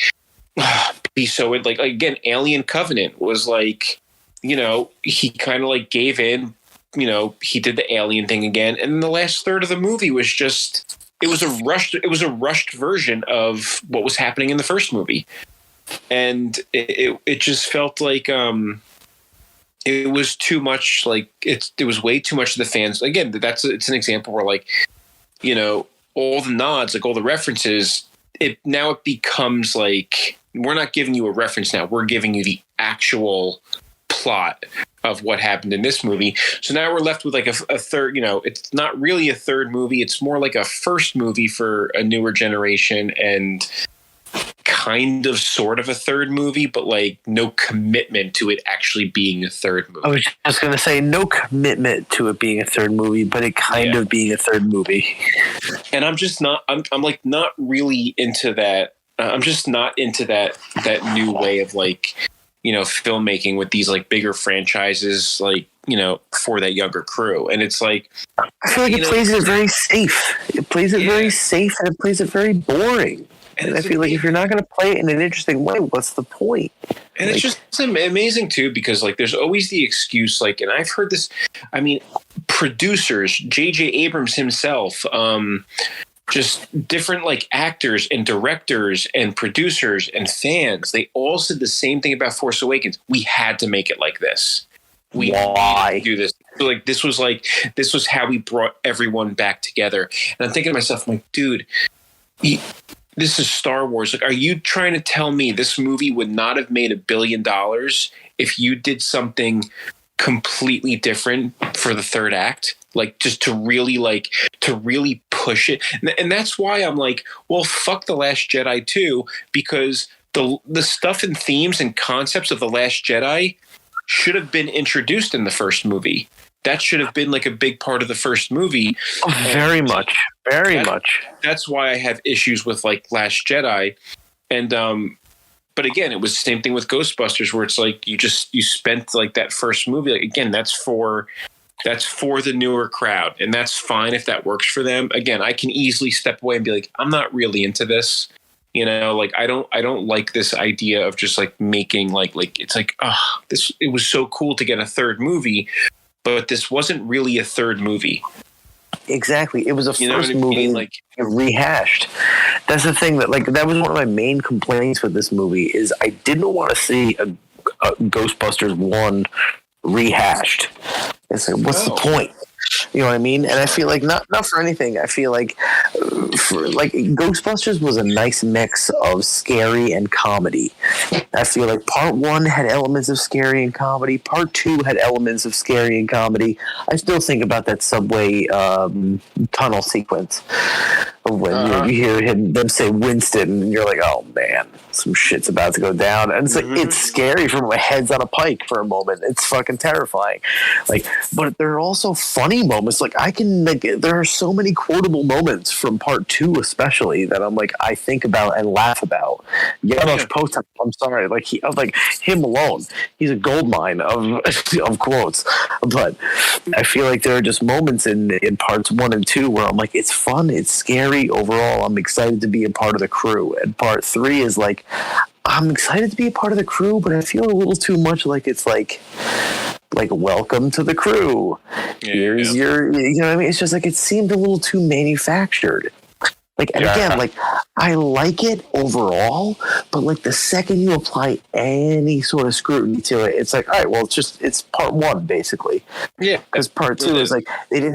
be so like again, Alien Covenant was like, he kind of like gave in, he did the alien thing again, and the last third of the movie was just it was a rushed version of what was happening in the first movie, and it just felt like it was too much. Like it was way too much to the fans. Again, it's an example where, like, all the nods, like all the references, it becomes like, we're not giving you a reference now. We're giving you the actual plot of what happened in this movie. So now we're left with like a third, it's not really a third movie. It's more like a first movie for a newer generation, and kind of sort of a third movie, but like no commitment to it actually being a third movie. I was just going to say no commitment to it being a third movie, but it kind of being a third movie. And I'm just not, I'm like not really into that. I'm just not into that new way of like, filmmaking with these like bigger franchises, like, for that younger crew. And it's like, I feel like it plays it very safe. It plays it very safe, and it plays it very boring. And I feel like if you're not going to play it in an interesting way, what's the point? And it's just amazing too, because like there's always the excuse, like, and I've heard this, I mean, producers, J.J. Abrams himself, just different like actors and directors and producers and fans, they all said the same thing about Force Awakens. We had to make it like this. Why do this? So, like, this was how we brought everyone back together. And I'm thinking to myself, I'm like, dude, this is Star Wars. Like, are you trying to tell me this movie would not have made $1 billion if you did something completely different for the third act? Like, just to really push it. And that's why I'm like, well, fuck The Last Jedi too, because the stuff and themes and concepts of The Last Jedi should have been introduced in the first movie. That should have been like a big part of the first movie. Oh, very much. That's why I have issues with like Last Jedi. And, but again, it was the same thing with Ghostbusters, where it's like, you spent like that first movie. Like, again, that's for the newer crowd, and that's fine if that works for them. Again, I can easily step away and be like, I'm not really into this. Like I don't like this idea of just like making like it's like, it was so cool to get a third movie, but this wasn't really a third movie. Exactly. It was a first movie, like, rehashed. That's the thing that was one of my main complaints with this movie is I didn't want to see a Ghostbusters 1 rehashed. It's like, what's the point? You know what I mean? And I feel like not for anything. I feel like Ghostbusters was a nice mix of scary and comedy. I feel like part 1 had elements of scary and comedy. Part 2 had elements of scary and comedy. I still think about that subway tunnel sequence of when you hear them say Winston, and you're like, oh man, some shit's about to go down. And it's like, it's scary from my head's on a pike for a moment. It's fucking terrifying. Like, but there are also funny moments. Like, there are so many quotable moments from part 2, especially, that I'm like, I think about and laugh about. Janos Potan, I'm sorry, like him alone, he's a gold mine of quotes. But I feel like there are just moments in parts 1 and 2 where I'm like, it's fun, it's scary. Overall, I'm excited to be a part of the crew. And part 3 is like, I'm excited to be a part of the crew, but I feel a little too much like it's like welcome to the crew. Here's your, you know what I mean? It's just like, it seemed a little too manufactured. Like, and again, like, I like it overall, but like the second you apply any sort of scrutiny to it, it's like, all right, well, it's part 1 basically. Yeah, because part 2 is like they didn't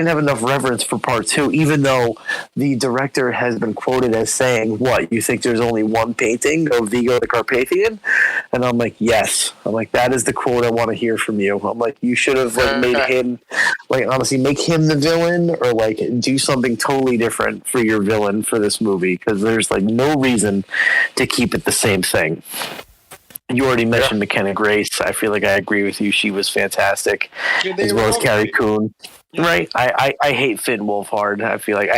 have enough reverence for part 2, even though the director has been quoted as saying, "What, you think there's only one painting of Vigo the Carpathian?" And I'm like, yes. I'm like, that is the quote I want to hear from you. I'm like, you should have like made him, like, honestly, make him the villain, or like do something totally different for your villain for this movie, because there's like no reason to keep it the same thing. You already mentioned McKenna Grace. I feel like I agree with you. She was fantastic, as well as Carrie Coon. Yeah. Right? I hate Finn Wolfhard. I feel like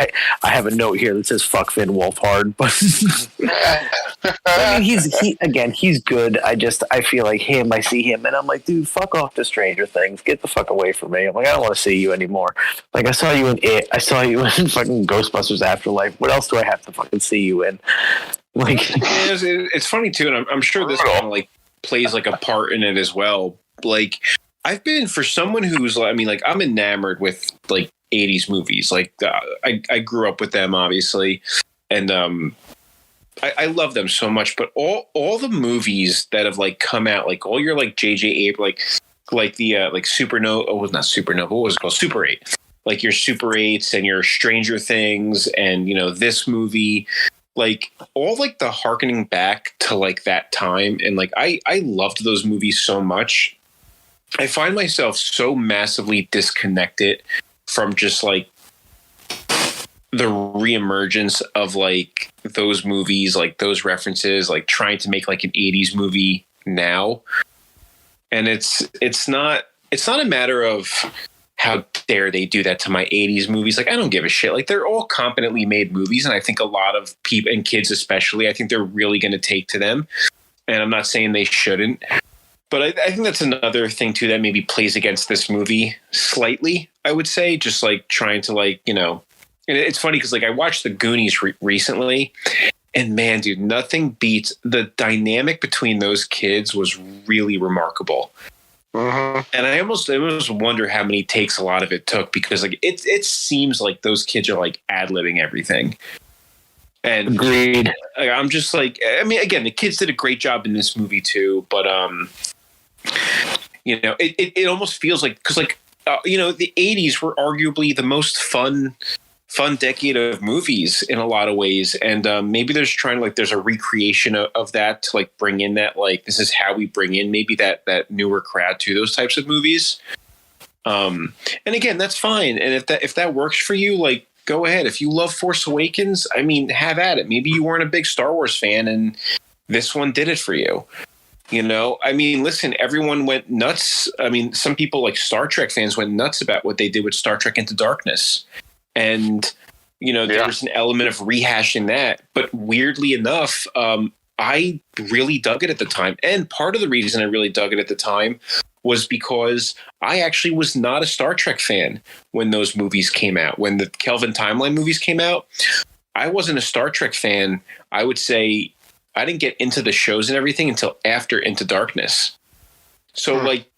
I have a note here that says "fuck Finn Wolfhard," but I mean, he's good. I feel like him. I see him, and I'm like, dude, fuck off to Stranger Things. Get the fuck away from me. I'm like, I don't want to see you anymore. Like, I saw you in It. I saw you in fucking Ghostbusters Afterlife. What else do I have to fucking see you in? Like, it's funny too, and I'm sure this kind of like plays like a part in it as well. Like, I've been, for someone who's, I mean, like, I'm enamored with like 80s movies. Like, I grew up with them, obviously, and I love them so much. But all the movies that have like come out, like all your like J.J. Abrams, like the like Supernova, oh, not Supernova, what was it called? Super 8. Like your Super 8s and your Stranger Things, and this movie. Like all like the harkening back to like that time, and like I loved those movies so much. I find myself so massively disconnected from just like the reemergence of like those movies, like those references, like trying to make like an 80s movie now. And it's not a matter of how dare they do that to my 80s movies. Like, I don't give a shit. Like, they're all competently made movies. And I think a lot of people, and kids especially, I think they're really going to take to them. And I'm not saying they shouldn't. But I think that's another thing, too, that maybe plays against this movie slightly, I would say. Just, like, trying to, like, And it's funny because, like, I watched The Goonies recently. And, man, dude, nothing beats the dynamic between those kids was really remarkable. Uh-huh. And I almost wonder how many takes a lot of it took, because like it seems like those kids are like ad-libbing everything. And agreed. I'm just like, I mean, again, the kids did a great job in this movie too, but it almost feels like, because like the 80s were arguably the most fun decade of movies in a lot of ways, and maybe there's a recreation of that to like bring in that, like, this is how we bring in maybe that newer crowd to those types of movies. And again, that's fine, and if that works for you, like, go ahead. If you love Force Awakens, I mean, have at it. Maybe you weren't a big Star Wars fan and this one did it for you. I mean, listen, everyone went nuts. I mean, some people, like Star Trek fans, went nuts about what they did with Star Trek Into Darkness. And, there was an element of rehashing that. But weirdly enough, I really dug it at the time. And part of the reason I really dug it at the time was because I actually was not a Star Trek fan when those movies came out. When the Kelvin Timeline movies came out, I wasn't a Star Trek fan. I would say I didn't get into the shows and everything until after Into Darkness. So like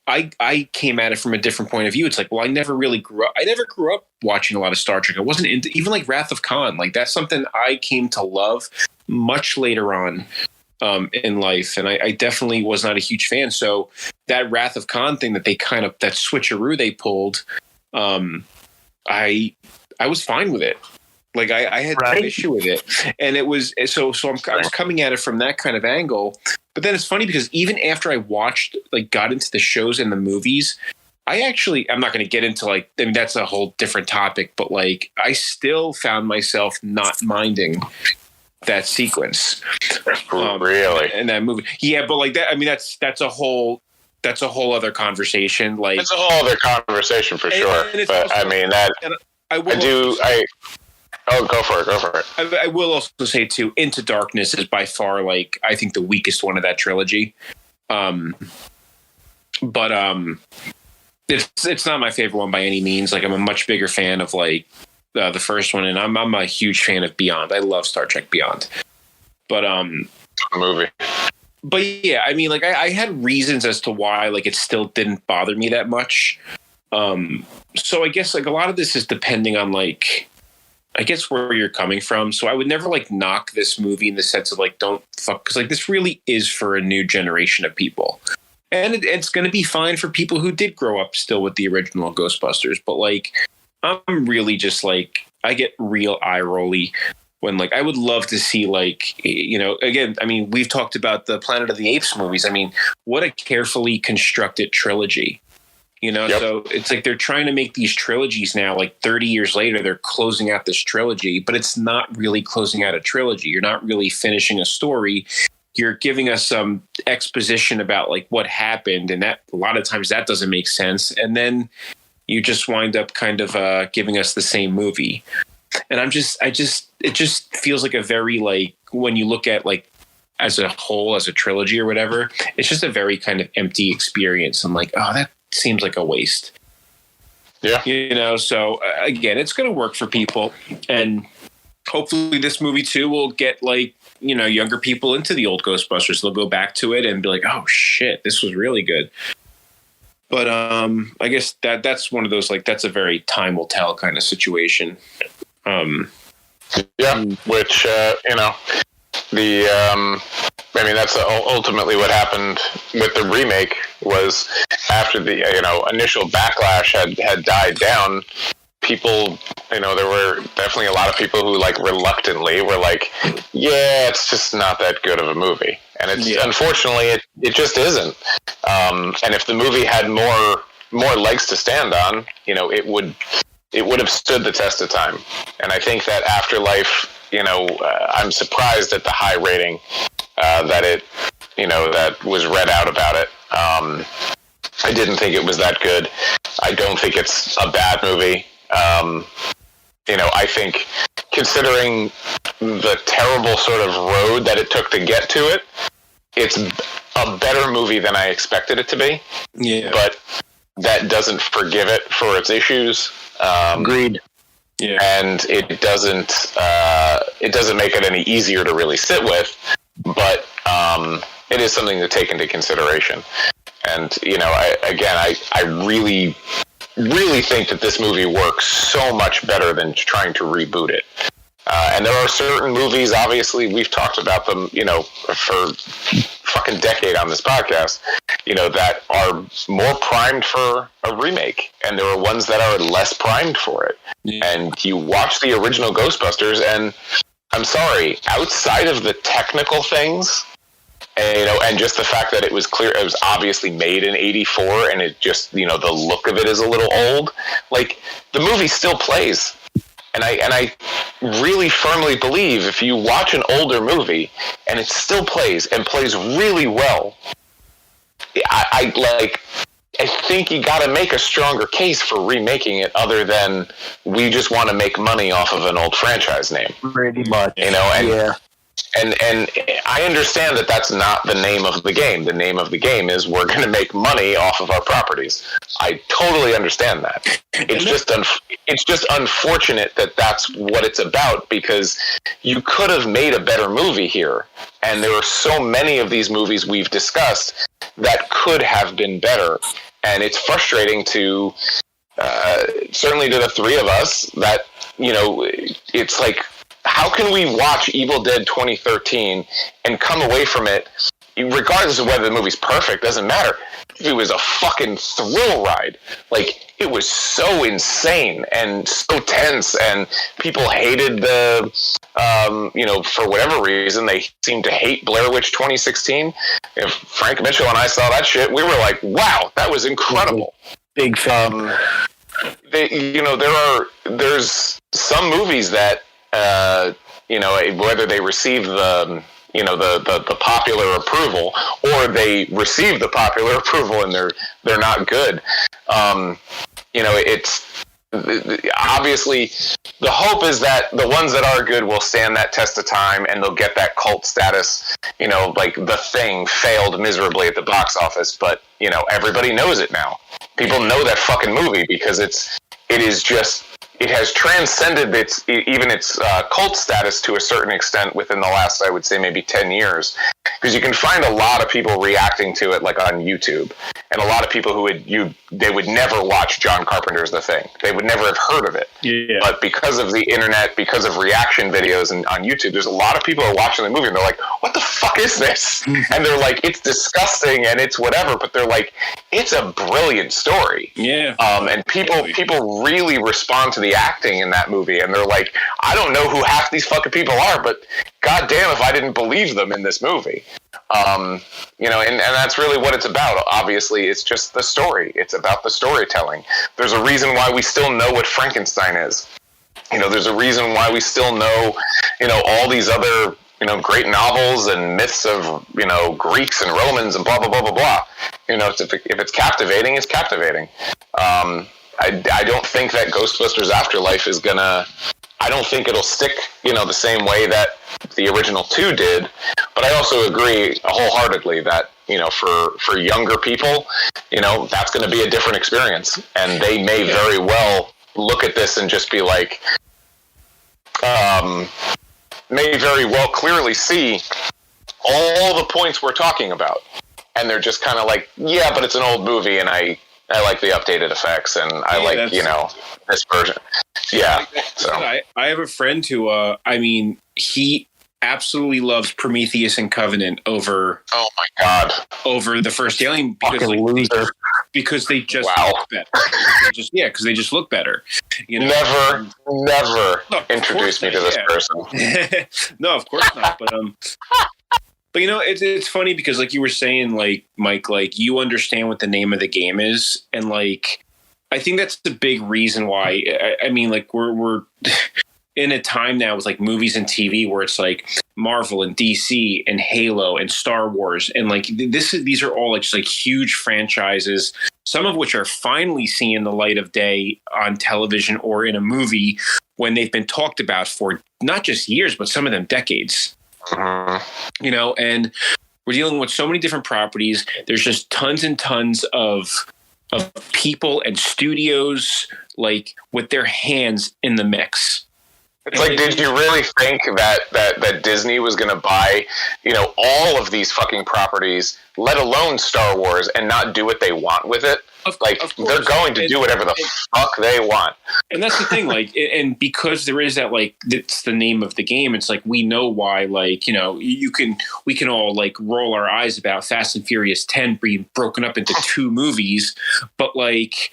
I came at it from a different point of view. It's like, well, I never grew up watching a lot of Star Trek. I wasn't into even like Wrath of Khan. Like, that's something I came to love much later on in life. And I definitely was not a huge fan. So that Wrath of Khan thing that they that switcheroo they pulled, I was fine with it. Like, I had no issue with it. And it was, I was coming at it from that kind of angle. But then it's funny because even after I got into the shows and the movies, I'm not going to get into like, I mean, that's a whole different topic, but like, I still found myself not minding that sequence. Really? In that movie. Yeah. But like that, I mean, that's a whole other conversation. Like, it's a whole other conversation for sure. And but also, I mean, go for it. I will also say too, Into Darkness is by far, like, I think the weakest one of that trilogy. But it's not my favorite one by any means. Like, I'm a much bigger fan of like the first one, and I'm a huge fan of Beyond. I love Star Trek Beyond. But movie. But yeah, I mean, like, I had reasons as to why like it still didn't bother me that much. So I guess like a lot of this is depending on like, I guess, where you're coming from. So I would never like knock this movie in the sense of like, don't fuck, because like this really is for a new generation of people, and it's going to be fine for people who did grow up still with the original Ghostbusters. But like, I'm really just like, I get real eye rolly when like I would love to see like, again, I mean, we've talked about the Planet of the Apes movies. I mean, what a carefully constructed trilogy. Yep. So it's like they're trying to make these trilogies now, like 30 years later, they're closing out this trilogy, but it's not really closing out a trilogy. You're not really finishing a story. you're giving us some exposition about like what happened, and that a lot of times that doesn't make sense, and then you just wind up kind of giving us the same movie. And it just feels like a very, like, when you look at like as a whole, as a trilogy or whatever, it's just a very kind of empty experience. I'm like, oh, that seems like a waste. Yeah. You know, so again, it's going to work for people, and hopefully this movie too will get, like, you know, younger people into the old Ghostbusters. They'll go back to it and be like, oh shit, this was really good. But I guess that's one of those, like, that's a very time will tell kind of situation. Yeah, which, you know, I mean, that's ultimately what happened with the remake. Was after the, you know, initial backlash had died down, people, you know, there were definitely a lot of people who, like, reluctantly were like, yeah, it's just not that good of a movie. And it's, unfortunately, it just isn't. And if the movie had more legs to stand on, you know, it would have stood the test of time. And I think that Afterlife, you know, I'm surprised at the high rating that it, you know, that was read out about it. I didn't think it was that good. I don't think it's a bad movie. You know, I think, considering the terrible sort of road that it took to get to it, it's a better movie than I expected it to be. Yeah. But that doesn't forgive it for its issues. Agreed. Yeah. And it doesn't make it any easier to really sit with, but it is something to take into consideration. And, you know, I really, really think that this movie works so much better than trying to reboot it. And there are certain movies, obviously, we've talked about them, you know, for fucking decade on this podcast, you know, that are more primed for a remake, and there are ones that are less primed for it. Yeah. And you watch the original Ghostbusters, and I'm sorry, outside of the technical things, and, you know, and just the fact that it was clear, it was obviously made in '84, and it just, you know, the look of it is a little old. Like, the movie still plays. And I really firmly believe if you watch an older movie and it still plays and plays really well, I think you got to make a stronger case for remaking it, other than we just want to make money off of an old franchise name. Pretty much, you know. And, yeah. And I understand that that's not the name of the game. The name of the game is we're going to make money off of our properties. I totally understand that. It's just unfortunate that that's what it's about, because you could have made a better movie here. And there are so many of these movies we've discussed that could have been better. And it's frustrating to, certainly to the three of us, that, you know, it's like, how can we watch Evil Dead 2013 and come away from it, regardless of whether the movie's perfect, doesn't matter. It was a fucking thrill ride. Like, it was so insane and so tense, and people hated the, you know, for whatever reason, they seemed to hate Blair Witch 2016. If Frank Mitchell and I saw that shit, we were like, wow, that was incredible. Big fan. You know, there's some movies that, you know, whether they receive the, you know, the popular approval, or they receive the popular approval and they're not good. You know, it's obviously the hope is that the ones that are good will stand that test of time, and they'll get that cult status. You know, like The Thing failed miserably at the box office, but, you know, everybody knows it now. People know that fucking movie because it has transcended its cult status to a certain extent within the last, I would say, maybe 10 years. Because you can find a lot of people reacting to it, like, on YouTube. And a lot of people who they would never watch John Carpenter's The Thing. They would never have heard of it. Yeah. But because of the internet, because of reaction videos on YouTube, there's a lot of people who are watching the movie and they're like, what the fuck is this? And they're like, it's disgusting and it's whatever, but they're like, it's a brilliant story. Yeah. And people really respond to the acting in that movie, and they're like, I don't know who half these fucking people are, but goddamn if I didn't believe them in this movie. You know, and that's really what it's about. Obviously, it's just the story. It's about the storytelling. There's a reason why we still know what Frankenstein is. You know, there's a reason why we still know, you know, all these other, great novels and myths of, Greeks and Romans and blah, blah, blah, blah, blah. If it's captivating, it's captivating. I don't think that Ghostbusters Afterlife is I don't think it'll stick, the same way that the original 2 did. But I also agree wholeheartedly that, for younger people, that's going to be a different experience. And they may very well look at this and just be like, may very well clearly see all the points we're talking about. And they're just kind of like, yeah, but it's an old movie and I like the updated effects and I like, this version. Yeah. So I have a friend who, he absolutely loves Prometheus and Covenant over. Oh my God. Over the first Alien because they just look better. Because they just look better. Never introduce me to this person. No, of course not. But it's funny because like you were saying, like Mike, like you understand what the name of the game is, and like I think that's the big reason why. I mean, like we're in a time now with like movies and TV where it's like Marvel and DC and Halo and Star Wars and like these are all like just like huge franchises, some of which are finally seeing the light of day on television or in a movie when they've been talked about for not just years but some of them decades. And we're dealing with so many different properties. There's just tons and tons of people and studios like with their hands in the mix. It's like, did you really think that Disney was going to buy, all of these fucking properties, let alone Star Wars, and not do what they want with it? Of they're going to do whatever the fuck they want. And that's the thing, like, and because there is that, like, it's the name of the game. It's like we know why, like, we can all like roll our eyes about Fast and Furious 10 being broken up into 2 movies, but like.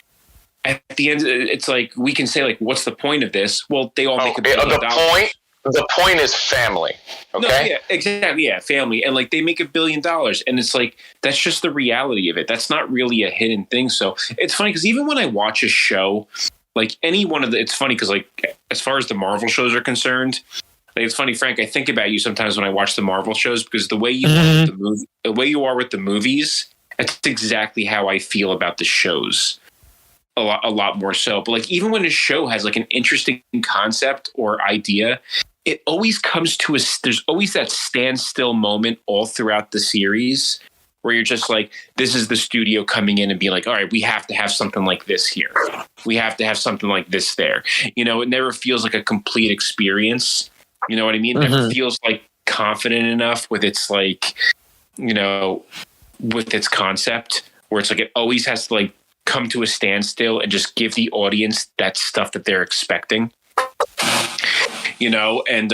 At the end, it's like we can say, like, what's the point of this? Well, they all make $1 billion. The point is family. Okay. No, yeah, exactly. Yeah, family, and like they make $1 billion, and it's like that's just the reality of it. That's not really a hidden thing. So it's funny because even when I watch a show, like any one of the, it's funny because like as far as the Marvel shows are concerned, like it's funny, Frank. I think about you sometimes when I watch the Marvel shows because the way you are with the movie, the way you are with the movies, that's exactly how I feel about the shows. A lot more so. But like even when a show has like an interesting concept or idea, it always comes to there's always that standstill moment all throughout the series where you're just like, this is the studio coming in and being like, all right, we have to have something like this here. We have to have something like this there. It never feels like a complete experience. You know what I mean? It never feels like confident enough with its like, with its concept where it's like, it always has to like come to a standstill and just give the audience that stuff that they're expecting, and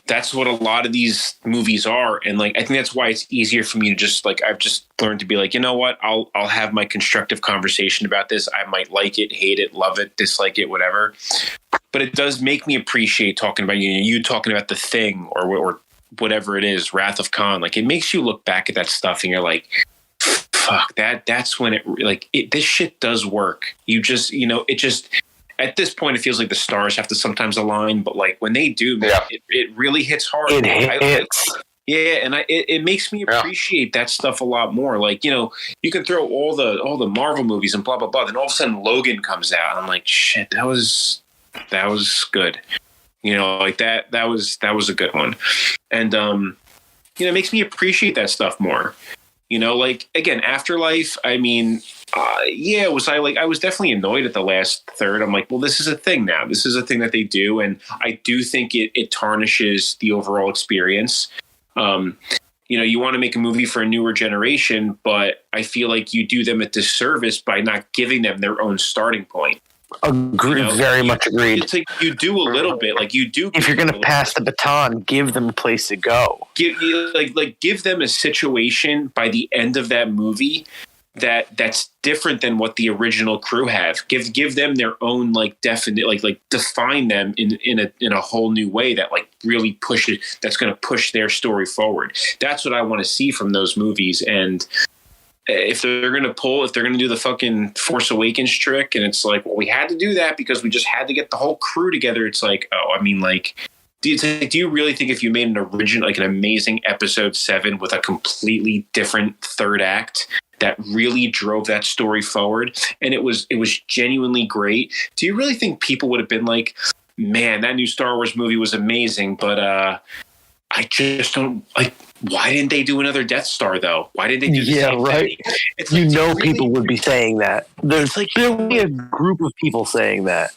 that's what a lot of these movies are. And like, I think that's why it's easier for me to just like, I've just learned to be like, you know what, I'll have my constructive conversation about this. I might like it, hate it, love it, dislike it, whatever. But it does make me appreciate talking about you talking about The Thing or whatever it is, Wrath of Khan. Like it makes you look back at that stuff and you're like, fuck, that's when this shit does work. You just, it just, at this point, it feels like the stars have to sometimes align, but like when they do, man, it really hits hard. It hits. And it makes me appreciate that stuff a lot more. Like, you can throw all the Marvel movies and blah, blah, blah. Then all of a sudden Logan comes out. And I'm like, shit, that was good. Like that was a good one. And, it makes me appreciate that stuff more. Like again, Afterlife. I mean, I was definitely annoyed at the last third. I'm like, well, this is a thing now. This is a thing that they do, and I do think it tarnishes the overall experience. You want to make a movie for a newer generation, but I feel like you do them a disservice by not giving them their own starting point. Agreed. Very much agreed. It's like you do a little bit, like you do. If you're going to pass the baton, give them a place to go. Give them a situation by the end of that movie that's different than what the original crew have. Give them their own like definite like define them in a whole new way that like really pushes. That's going to push their story forward. That's what I want to see from those movies. And if they're going to do the fucking Force Awakens trick, and it's like, well, we had to do that because we just had to get the whole crew together. It's like, oh, I mean, like, do you really think if you made an original, like an amazing episode 7 with a completely different third act that really drove that story forward, and it was genuinely great, do you really think people would have been like, man, that new Star Wars movie was amazing, but I just don't like, why didn't they do another Death Star though? Why did they do the same thing? It's like, really, people would be saying that. There's like, there'll be a group of people saying that.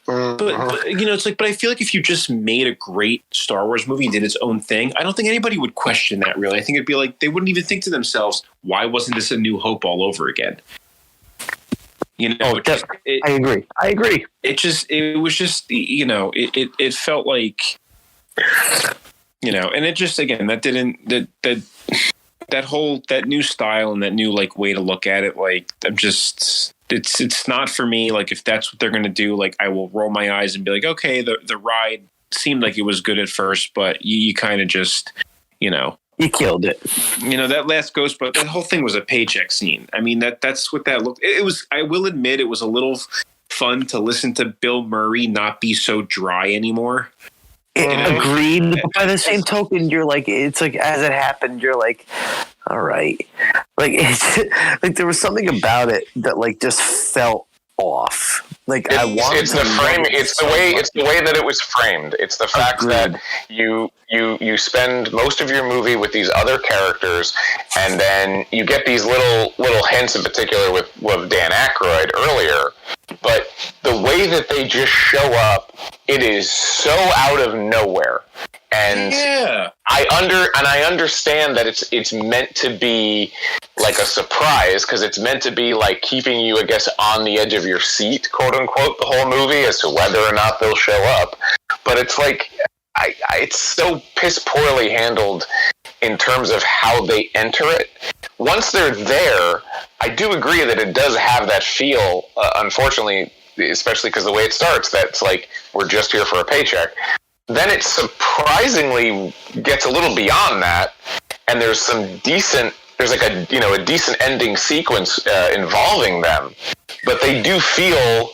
But you know, it's like, but I feel like if you just made a great Star Wars movie and did its own thing, I don't think anybody would question that really. I think it'd be like, they wouldn't even think to themselves, why wasn't this A New Hope all over again? You know, I agree. It was just, you know, it felt like, you know, and it just, again, that new style and that new like way to look at it, like, I'm just, it's not for me. Like, if that's what they're going to do, like, I will roll my eyes and be like, okay, the ride seemed like it was good at first, but you kind of just, you know, you killed it. You know, that last Ghostbusters, that whole thing was a paycheck scene. I mean, that's what that looked. It was, I will admit, it was a little fun to listen to Bill Murray not be so dry anymore. Agreed. But by the same token, you're like, it's like, as it happened, you're like, all right. Like, it's like there was something about it that like just felt off. Like, it's the way that it was framed. It's the fact that you spend most of your movie with these other characters, and then you get these little hints, in particular with Dan Aykroyd earlier. But the way that they just show up, it is so out of nowhere. And I understand that it's meant to be like a surprise, because it's meant to be like keeping you, I guess, on the edge of your seat, quote unquote, the whole movie as to whether or not they'll show up. But it's like, it's so piss poorly handled in terms of how they enter it. Once they're there, I do agree that it does have that feel, unfortunately, especially because the way it starts, that's like, we're just here for a paycheck. Then it surprisingly gets a little beyond that, and there's like a decent ending sequence involving them, but they do feel,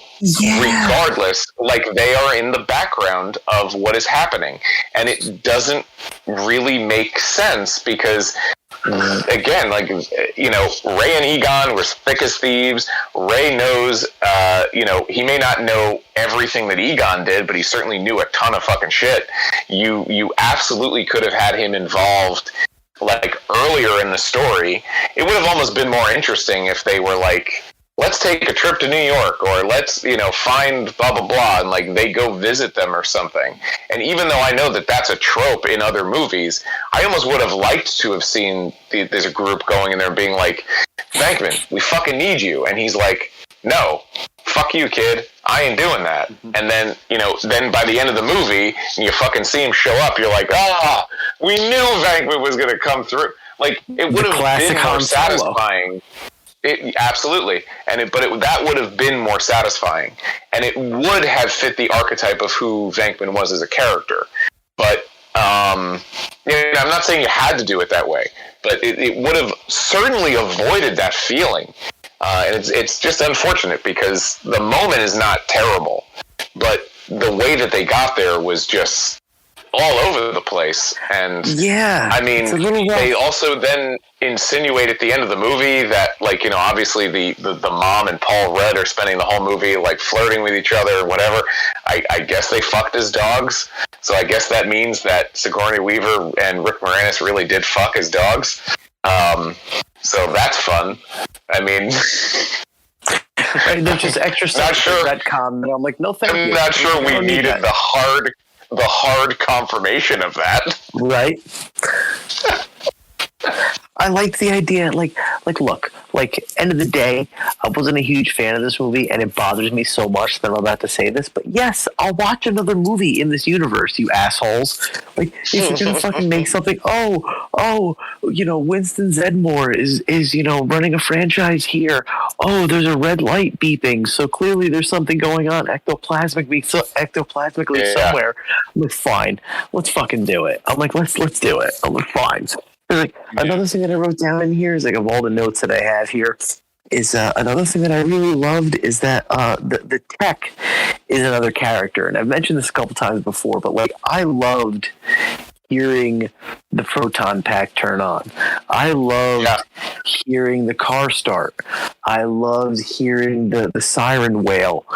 regardless, like they are in the background of what is happening, and it doesn't really make sense because, again, like, you know, Ray and Egon were thick as thieves. Ray knows, you know, he may not know everything that Egon did, but he certainly knew a ton of fucking shit. You absolutely could have had him involved, like, earlier in the story. It would have almost been more interesting if they were like, let's take a trip to New York, or let's, you know, find blah, blah, blah, and like they go visit them or something. And even though I know that that's a trope in other movies, I almost would have liked to have seen this group going in there and being like, Venkman, we fucking need you. And he's like, no, fuck you, kid. I ain't doing that. And then, you know, then by the end of the movie, and you fucking see him show up, you're like, we knew Venkman was going to come through. Like, it would have been more satisfying. Absolutely, that would have been more satisfying, and it would have fit the archetype of who Venkman was as a character. But you know, I'm not saying you had to do it that way, but it would have certainly avoided that feeling. And it's just unfortunate because the moment is not terrible, but the way that they got there was just all over the place. And I mean, they also then insinuate at the end of the movie that, like, you know, obviously the mom and Paul Rudd are spending the whole movie like flirting with each other or whatever. I guess they fucked as dogs, so I guess that means that Sigourney Weaver and Rick Moranis really did fuck as dogs. So that's fun. I mean, right, there's just extra stuff. Not sure that comment. I'm like, no, thank you. I'm not sure we needed the hard confirmation of that. Right. I liked the idea. Like, look, like, end of the day, I wasn't a huge fan of this movie, and it bothers me so much that I'm about to say this, but yes, I'll watch another movie in this universe, you assholes. Like, if you're gonna fucking make something, you know, Winston Zedmore is, you know, running a franchise here. Oh, there's a red light beeping, so clearly there's something going on ectoplasmically somewhere. I'm like, fine, let's fucking do it. I'm like, let's do it. I'm like, fine. Like, another thing that I wrote down in here is, like, of all the notes that I have here, is another thing that I really loved is that the tech is another character, and I've mentioned this a couple times before, but like I loved hearing the proton pack turn on. I loved hearing the car start. I loved hearing the siren wail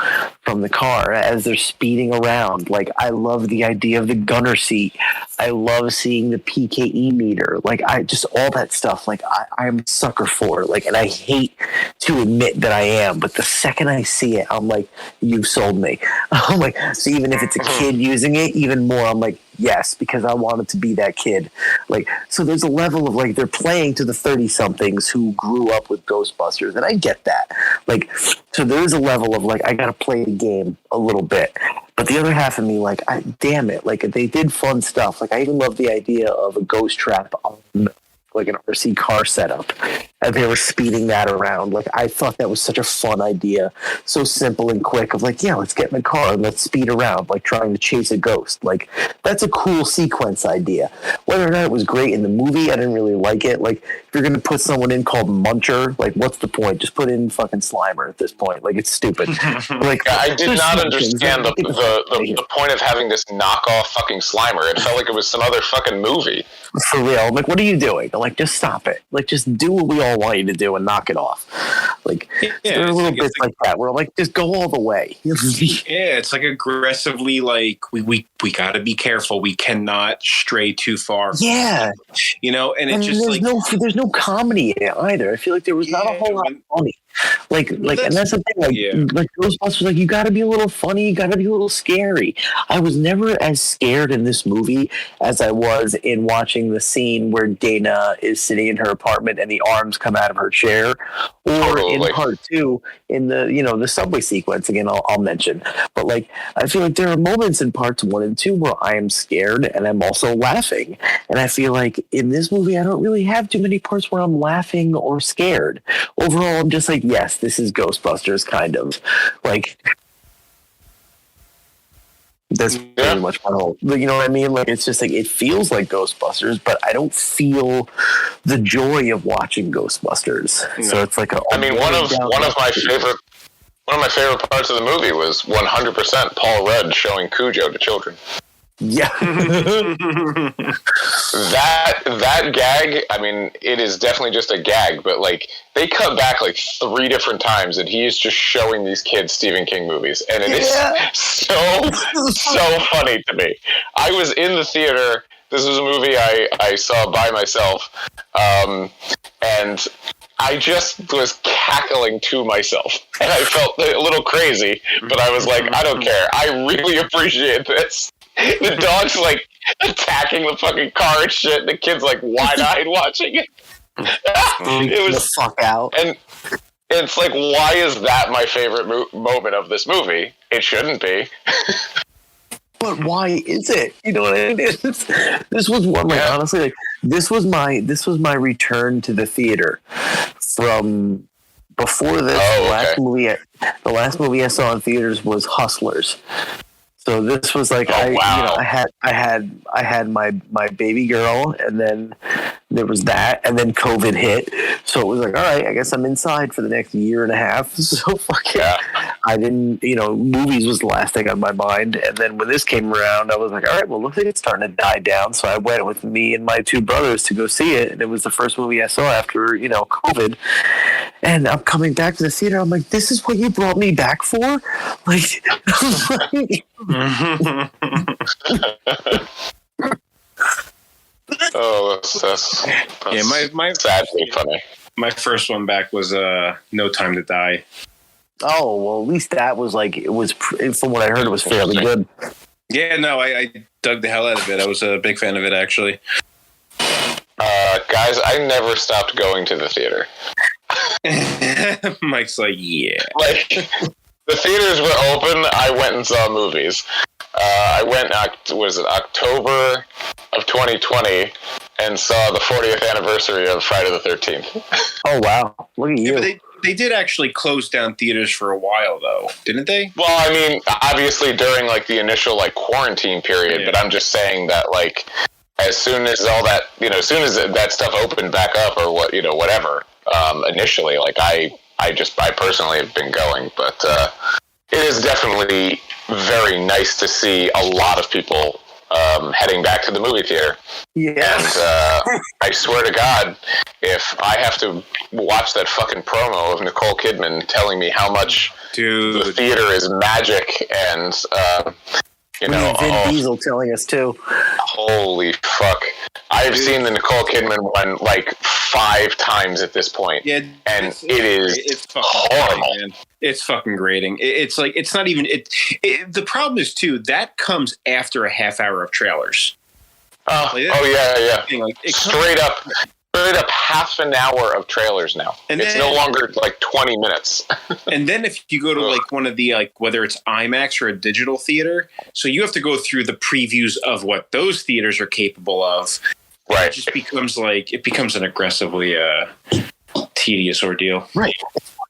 from the car as they're speeding around. Like, I love the idea of the gunner seat. I love seeing the PKE meter. Like, I just, all that stuff. Like, I'm a sucker for it. Like, and I hate to admit that I am, but the second I see it, I'm like, you've sold me. I'm like, so even if it's a kid using it, even more, I'm like, yes, because I wanted to be that kid. Like, so there's a level of like, they're playing to the 30-somethings who grew up with Ghostbusters, and I get that. Like, so there's a level of like, I got to play the game a little bit. But the other half of me, like, damn it, like, they did fun stuff. Like, I even love the idea of a ghost trap on like an RC car setup, and they were speeding that around. Like, I thought that was such a fun idea, so simple and quick. Of like, yeah, let's get in the car and let's speed around, like trying to chase a ghost. Like, that's a cool sequence idea. Whether or not it was great in the movie, I didn't really like it. Like, if you're gonna put someone in called Muncher, like, what's the point? Just put in fucking Slimer at this point. Like, it's stupid. Like, I did not understand the point of having this knockoff fucking Slimer. It felt like it was some other fucking movie. For real. Like, what are you doing? Like, just stop it. Like, just do what we all want you to do and knock it off. Like, there are little bits like that where, like, just go all the way. Yeah, it's like aggressively, like, we got to be careful. We cannot stray too far. Yeah. You know, and it's just there's like... there's no comedy in it either. I feel like there was not a whole lot of funny. Like, and that's the thing. Like Ghostbusters, like, you got to be a little funny, you got to be a little scary. I was never as scared in this movie as I was in watching the scene where Dana is sitting in her apartment and the arms come out of her chair, or in part 2 in the subway sequence. Again, I'll mention, but like, I feel like there are moments in parts 1 and 2 where I am scared and I'm also laughing, and I feel like in this movie I don't really have too many parts where I'm laughing or scared. Overall, I'm just like, yes, this is Ghostbusters, kind of. Like, that's pretty much my whole, you know what I mean? Like, it's just like, it feels like Ghostbusters, but I don't feel the joy of watching Ghostbusters. No. So it's like one of my favorite parts of the movie was 100% Paul Rudd showing Cujo to children. Yeah. that gag, I mean, it is definitely just a gag, but like, they cut back like 3 different times and he is just showing these kids Stephen King movies, and it is so funny to me. I was in the theater. This was a movie I saw by myself, and I just was cackling to myself, and I felt a little crazy, but I was like, I don't care. I really appreciate this. The dog's like attacking the fucking car and shit. The kid's like wide-eyed watching it. It was the fuck out. And it's like, why is that my favorite moment of this movie? It shouldn't be. But why is it? You know what I mean? This was one, like, honestly, like, this was my return to the theater from before this. The last movie I saw in theaters was Hustlers. So this was like, I had my baby girl, and then there was that, and then COVID hit. So it was like, all right, I guess I'm inside for the next year and a half. So fuck it. I didn't, movies was the last thing on my mind. And then when this came around, I was like, all right, well, looks like it's starting to die down. So I went with me and my 2 brothers to go see it. And it was the first movie I saw after, COVID. And I'm coming back to the theater. I'm like, this is what you brought me back for? Like, oh, that's my sadly funny. My first one back was No Time to Die. Oh, well, at least that was like, it was, from what I heard, it was fairly good. Yeah, no, I dug the hell out of it. I was a big fan of it, actually. Guys, I never stopped going to the theater. Mike's like, yeah. Like, the theaters were open, I went and saw movies. I went, October of 2020, and saw the 40th anniversary of Friday the 13th. Oh, wow. Look at you. But they did actually close down theaters for a while, though, didn't they? Well, I mean, obviously during, like, the initial, like, quarantine period, but I'm just saying that, like, as soon as all that, as soon as that stuff opened back up, or what, whatever, initially, like, I I personally have been going, but it is definitely very nice to see a lot of people heading back to the movie theater. Yeah. And I swear to God, if I have to watch that fucking promo of Nicole Kidman telling me how much the theater is magic and, Vin Diesel telling us too. Holy fuck. I've seen the Nicole Kidman one like 5 times at this point. Yeah, and it's horrible. Grating, it's fucking grating. It's like, it's not even, the problem is too, that comes after a half hour of trailers. Yeah. Like, straight up half an hour of trailers now. And it's no longer like 20 minutes. And then if you go to like one of the, like, whether it's IMAX or a digital theater, so you have to go through the previews of what those theaters are capable of. Right. It just becomes an aggressively tedious ordeal. Right.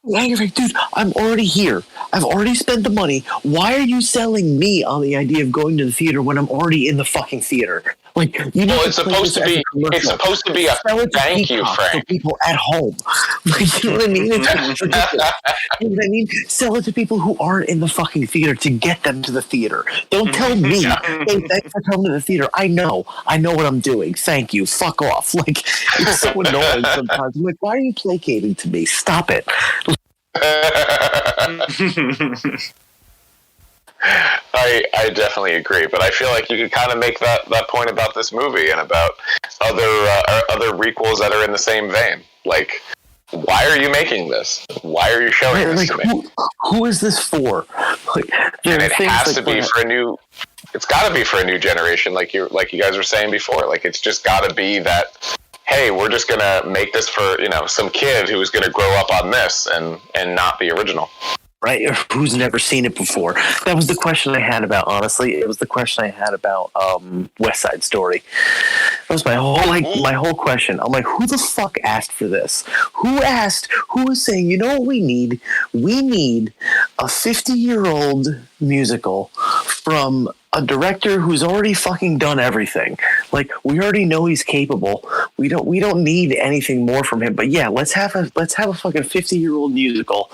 You're like, dude, I'm already here. I've already spent the money. Why are you selling me on the idea of going to the theater when I'm already in the fucking theater? Like, it's supposed to be a thank you, Frank. For people at home. Like, you know what I mean? It's ridiculous. You know what I mean? Sell it to people who aren't in the fucking theater to get them to the theater. Don't tell me, hey, thanks for coming to the theater. I know what I'm doing. Thank you. Fuck off. Like, it's so annoying sometimes. I'm like, why are you placating to me? Stop it. I definitely agree, but I feel like you could kind of make that point about this movie and about other requels that are in the same vein. Like, why are you making this? Why are you showing this to me? Who is this for? Like, and it has to be for a new. It's got to be for a new generation, like you guys were saying before. Like, it's just got to be that. Hey, we're just gonna make this for some kid who's gonna grow up on this and not the original. Right? Or who's never seen it before? That was the question I had about. Honestly, it was the question I had about West Side Story. That was my whole question. I'm like, who the fuck asked for this? Who asked? Who was saying? You know what we need? We need a 50-year-old musical from a director who's already fucking done everything. Like, we already know he's capable. We don't need anything more from him. But yeah, let's have a fucking 50-year-old musical.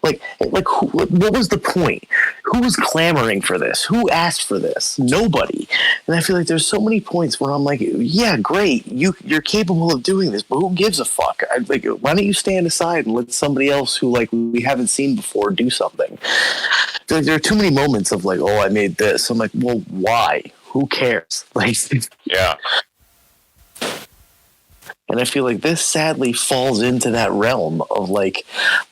Like what was the point? Who was clamoring for this? Who asked for this? Nobody. And I feel like there's so many points where I'm like, yeah, great, you're capable of doing this, but who gives a fuck? Like, why don't you stand aside and let somebody else who like we haven't seen before do something? There are too many moments of like, oh, I made this. I'm like, well, why? Who cares? Like, yeah. And I feel like this sadly falls into that realm of like,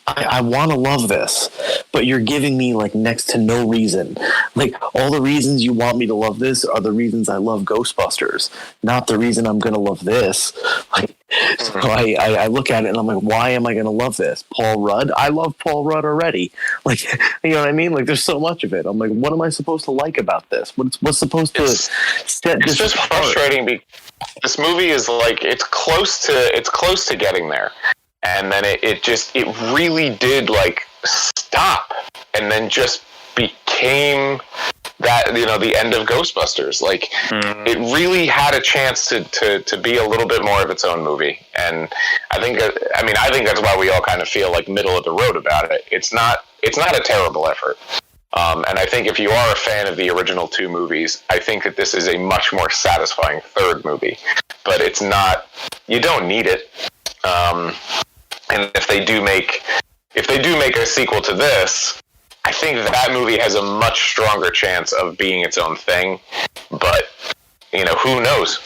I want to love this, but you're giving me like next to no reason. Like, all the reasons you want me to love this are the reasons I love Ghostbusters, not the reason I'm going to love this. Like, so I look at it and I'm like, why am I going to love this? Paul Rudd? I love Paul Rudd already. Like, you know what I mean? Like, there's so much of it. I'm like, what am I supposed to like about this? What's supposed to set this? It's just frustrating. This movie is like, it's close to getting there, and then it really did like stop, and then just became that, the end of Ghostbusters. Like, it really had a chance to be a little bit more of its own movie, and I think that's why we all kind of feel like middle of the road about it. It's not a terrible effort. And I think if you are a fan of the original 2 movies, I think that this is a much more satisfying 3rd movie. But it's not. You don't need it. And if they do make a sequel to this, I think that movie has a much stronger chance of being its own thing. But who knows?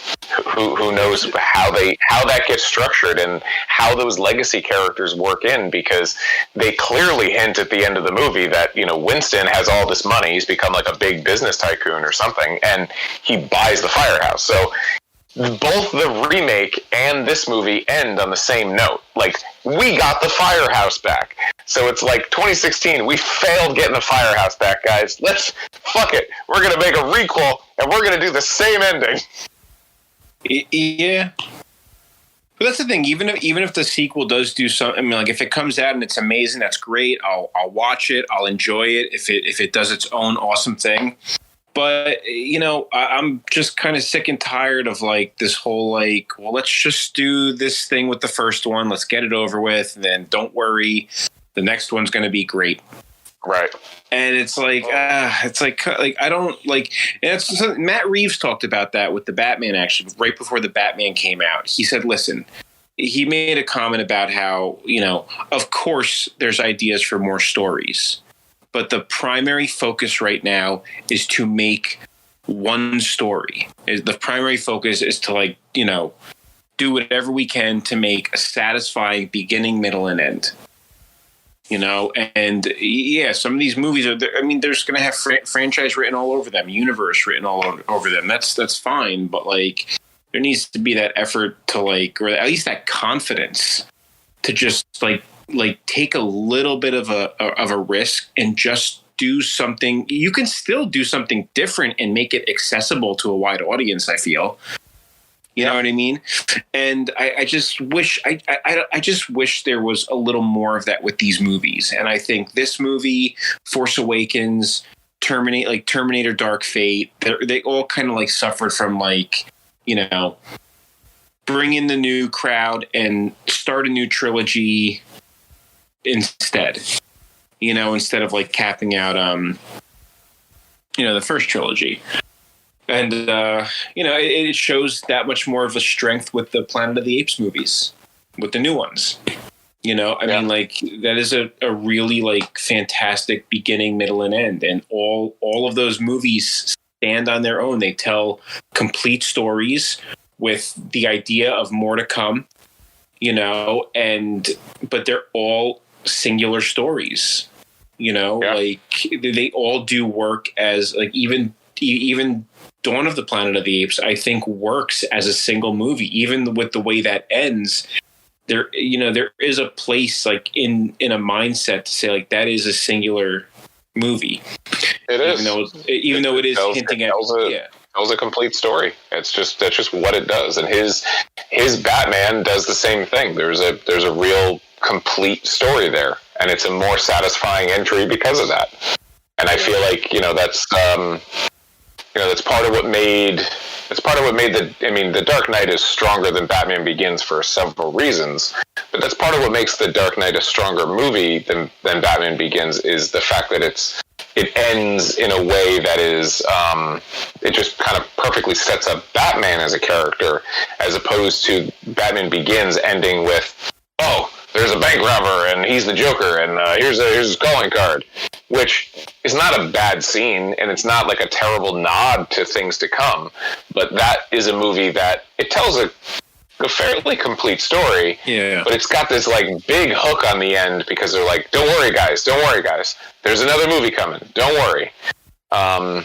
Who knows how that gets structured and how those legacy characters work in, because they clearly hint at the end of the movie that, Winston has all this money. He's become like a big business tycoon or something, and he buys the firehouse. So both the remake and this movie end on the same note. Like, we got the firehouse back. So it's like 2016, we failed getting the firehouse back, guys. Fuck it. We're going to make a requel, and we're going to do the same ending. Yeah. But that's the thing. Even if the sequel does do something, I mean, like, if it comes out and it's amazing, that's great. I'll watch it. I'll enjoy it if it does its own awesome thing. But, I'm just kind of sick and tired of like this whole like, well, let's just do this thing with the first one. Let's get it over with. And then don't worry. The next one's going to be great. Right. And it's like I don't like. And it's Matt Reeves talked about that with the Batman. Actually, right before the Batman came out, he said, "Listen." He made a comment about how, of course, there's ideas for more stories, but the primary focus right now is to make one story. The primary focus is to do whatever we can to make a satisfying beginning, middle, and end. And yeah, some of these movies are there. I mean, there's going to have franchise written all over them, universe written all over them. That's fine. But there needs to be that effort to or at least that confidence to just take a little bit of a risk and just do something. You can still do something different and make it accessible to a wide audience, I feel. You know what I mean? And I just wish I just wish there was a little more of that with these movies. And I think this movie, Force Awakens, Terminator Dark Fate, they all kind of suffered from bring in the new crowd and start a new trilogy instead. Instead of capping out the first trilogy. And, it shows that much more of a strength with the Planet of the Apes movies, with the new ones. I mean, that is a really fantastic beginning, middle, and end. And all of those movies stand on their own. They tell complete stories with the idea of more to come, but they're all singular stories, they all do work as even Dawn of the Planet of the Apes, I think, works as a single movie, even with the way that ends. There is a place in a mindset to say that is a singular movie. It is, even though it is hinting at tells a complete story. That's just what it does, and his Batman does the same thing. There's a real complete story there, and it's a more satisfying entry because of that. And I feel that's part of what made the Dark Knight is stronger than Batman Begins for several reasons. But that's part of what makes the Dark Knight a stronger movie than Batman Begins is the fact that it ends in a way that is it just kind of perfectly sets up Batman as a character, as opposed to Batman Begins ending with, there's a bank robber and he's the Joker and here's his calling card, which is not a bad scene and it's not a terrible nod to things to come, but that is a movie that it tells a fairly complete story, but it's got this big hook on the end because they're don't worry guys, there's another movie coming, don't worry. I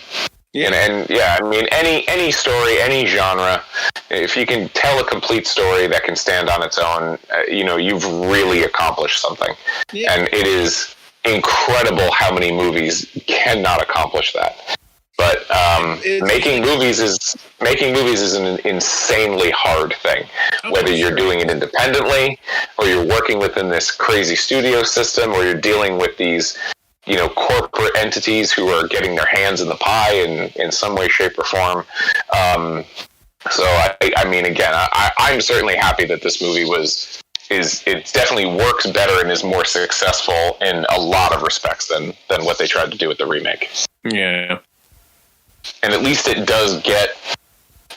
mean, any story, any genre, if you can tell a complete story that can stand on its own, you've really accomplished something. And it is incredible how many movies cannot accomplish that. But making movies is an insanely hard thing. Whether you're doing it independently, or you're working within this crazy studio system, or you're dealing with these corporate entities who are getting their hands in the pie in some way, shape, or form. So I mean, again, I'm certainly happy that this movie it definitely works better and is more successful in a lot of respects than what they tried to do with the remake. Yeah. And at least it does get,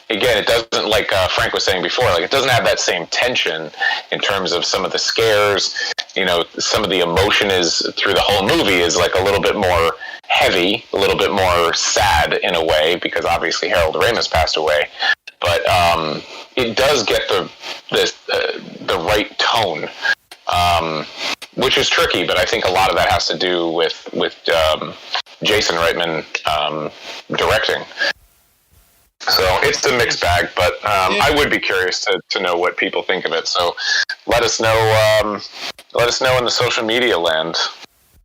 again, it doesn't, like Frank was saying before, it doesn't have that same tension in terms of some of the scares. Some of the emotion is through the whole movie is a little bit more heavy, a little bit more sad in a way, because obviously Harold Ramis passed away. But it does get the right tone, which is tricky. But I think a lot of that has to do with Jason Reitman directing. So it's a mixed bag, but I would be curious to know what people think of it. So let us know. Let us know in the social media land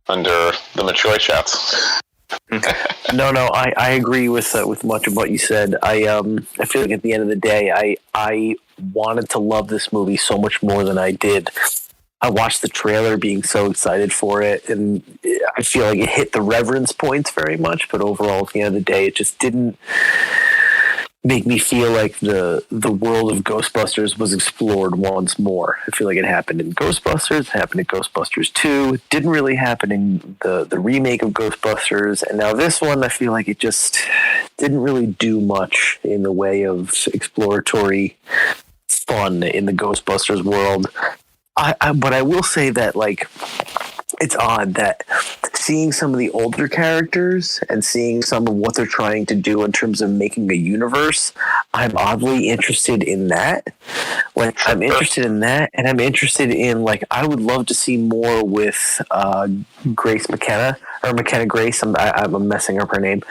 under the Mitchoy chats. No, I agree with much of what you said. I feel like at the end of the day, I wanted to love this movie so much more than I did. I watched the trailer being so excited for it, and I feel like it hit the reverence points very much, but overall, at the end of the day, it just didn't make me feel like the world of Ghostbusters was explored once more. I feel like it happened in Ghostbusters, it happened in Ghostbusters 2, it didn't really happen in the remake of Ghostbusters, and now this one, I feel like it just didn't really do much in the way of exploratory fun in the Ghostbusters world. But I will say that, like, it's odd that seeing some of the older characters and seeing some of what they're trying to do in terms of making a universe, I'm oddly interested in that. Like, I'm interested in that, and I'm interested in, like, I would love to see more with Grace McKenna, or McKenna Grace, I'm messing up her name,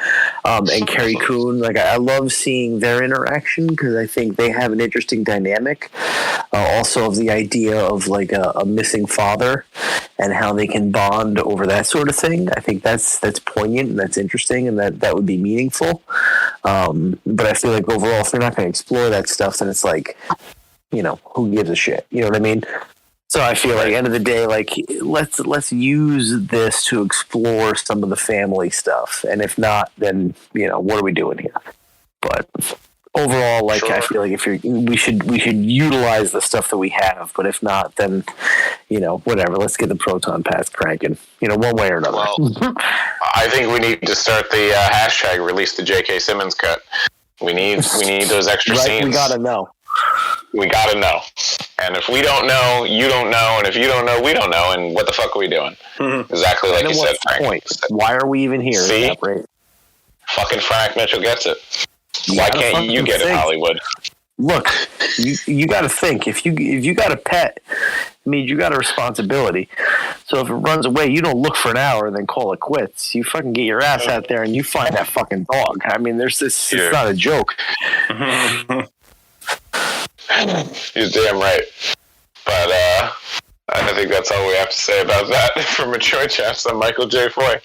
and Carrie Coon. Like, I love seeing their interaction because I think they have an interesting dynamic. Also of the idea of, like, a missing father and how they can bond over that sort of thing. I think that's poignant and that's interesting, and that would be meaningful. But I feel like overall, if they're not going to explore that stuff, then it's like, you know, who gives a shit? You know what I mean? So I feel like, end of the day, like, let's use this to explore some of the family stuff, and if not, then, you know, what are we doing here? But overall, like, I feel like we should utilize the stuff that we have, but if not, then, you know, whatever. Let's get the proton pass cranking, you know, one way or another. Well, I think we need to start the hashtag release the J.K. Simmons cut. We need those extra scenes. We gotta know. We gotta know. And if we don't know, you don't know. And if you don't know, we don't know. And what the fuck are we doing? Mm-hmm. Exactly like you said, Frank. Point? Why are we even here? See? Fucking Frank Mitchell gets it. Why can't you get it, Hollywood? Look, you got to think. If you got a pet, it means you got a responsibility. So if it runs away, you don't look for an hour and then call it quits. You fucking get your ass out there and you find that fucking dog. I mean, there's this. It's not a joke. You're damn right. But I think that's all we have to say about that. For Mitchoy Chaps, I'm Michael J. Foy.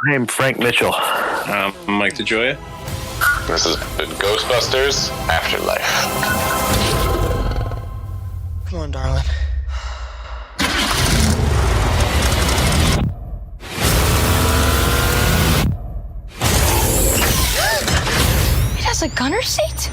I am Frank Mitchell. I'm Mike DiGioia. This has been Ghostbusters Afterlife. Come on, darling. It has a gunner seat?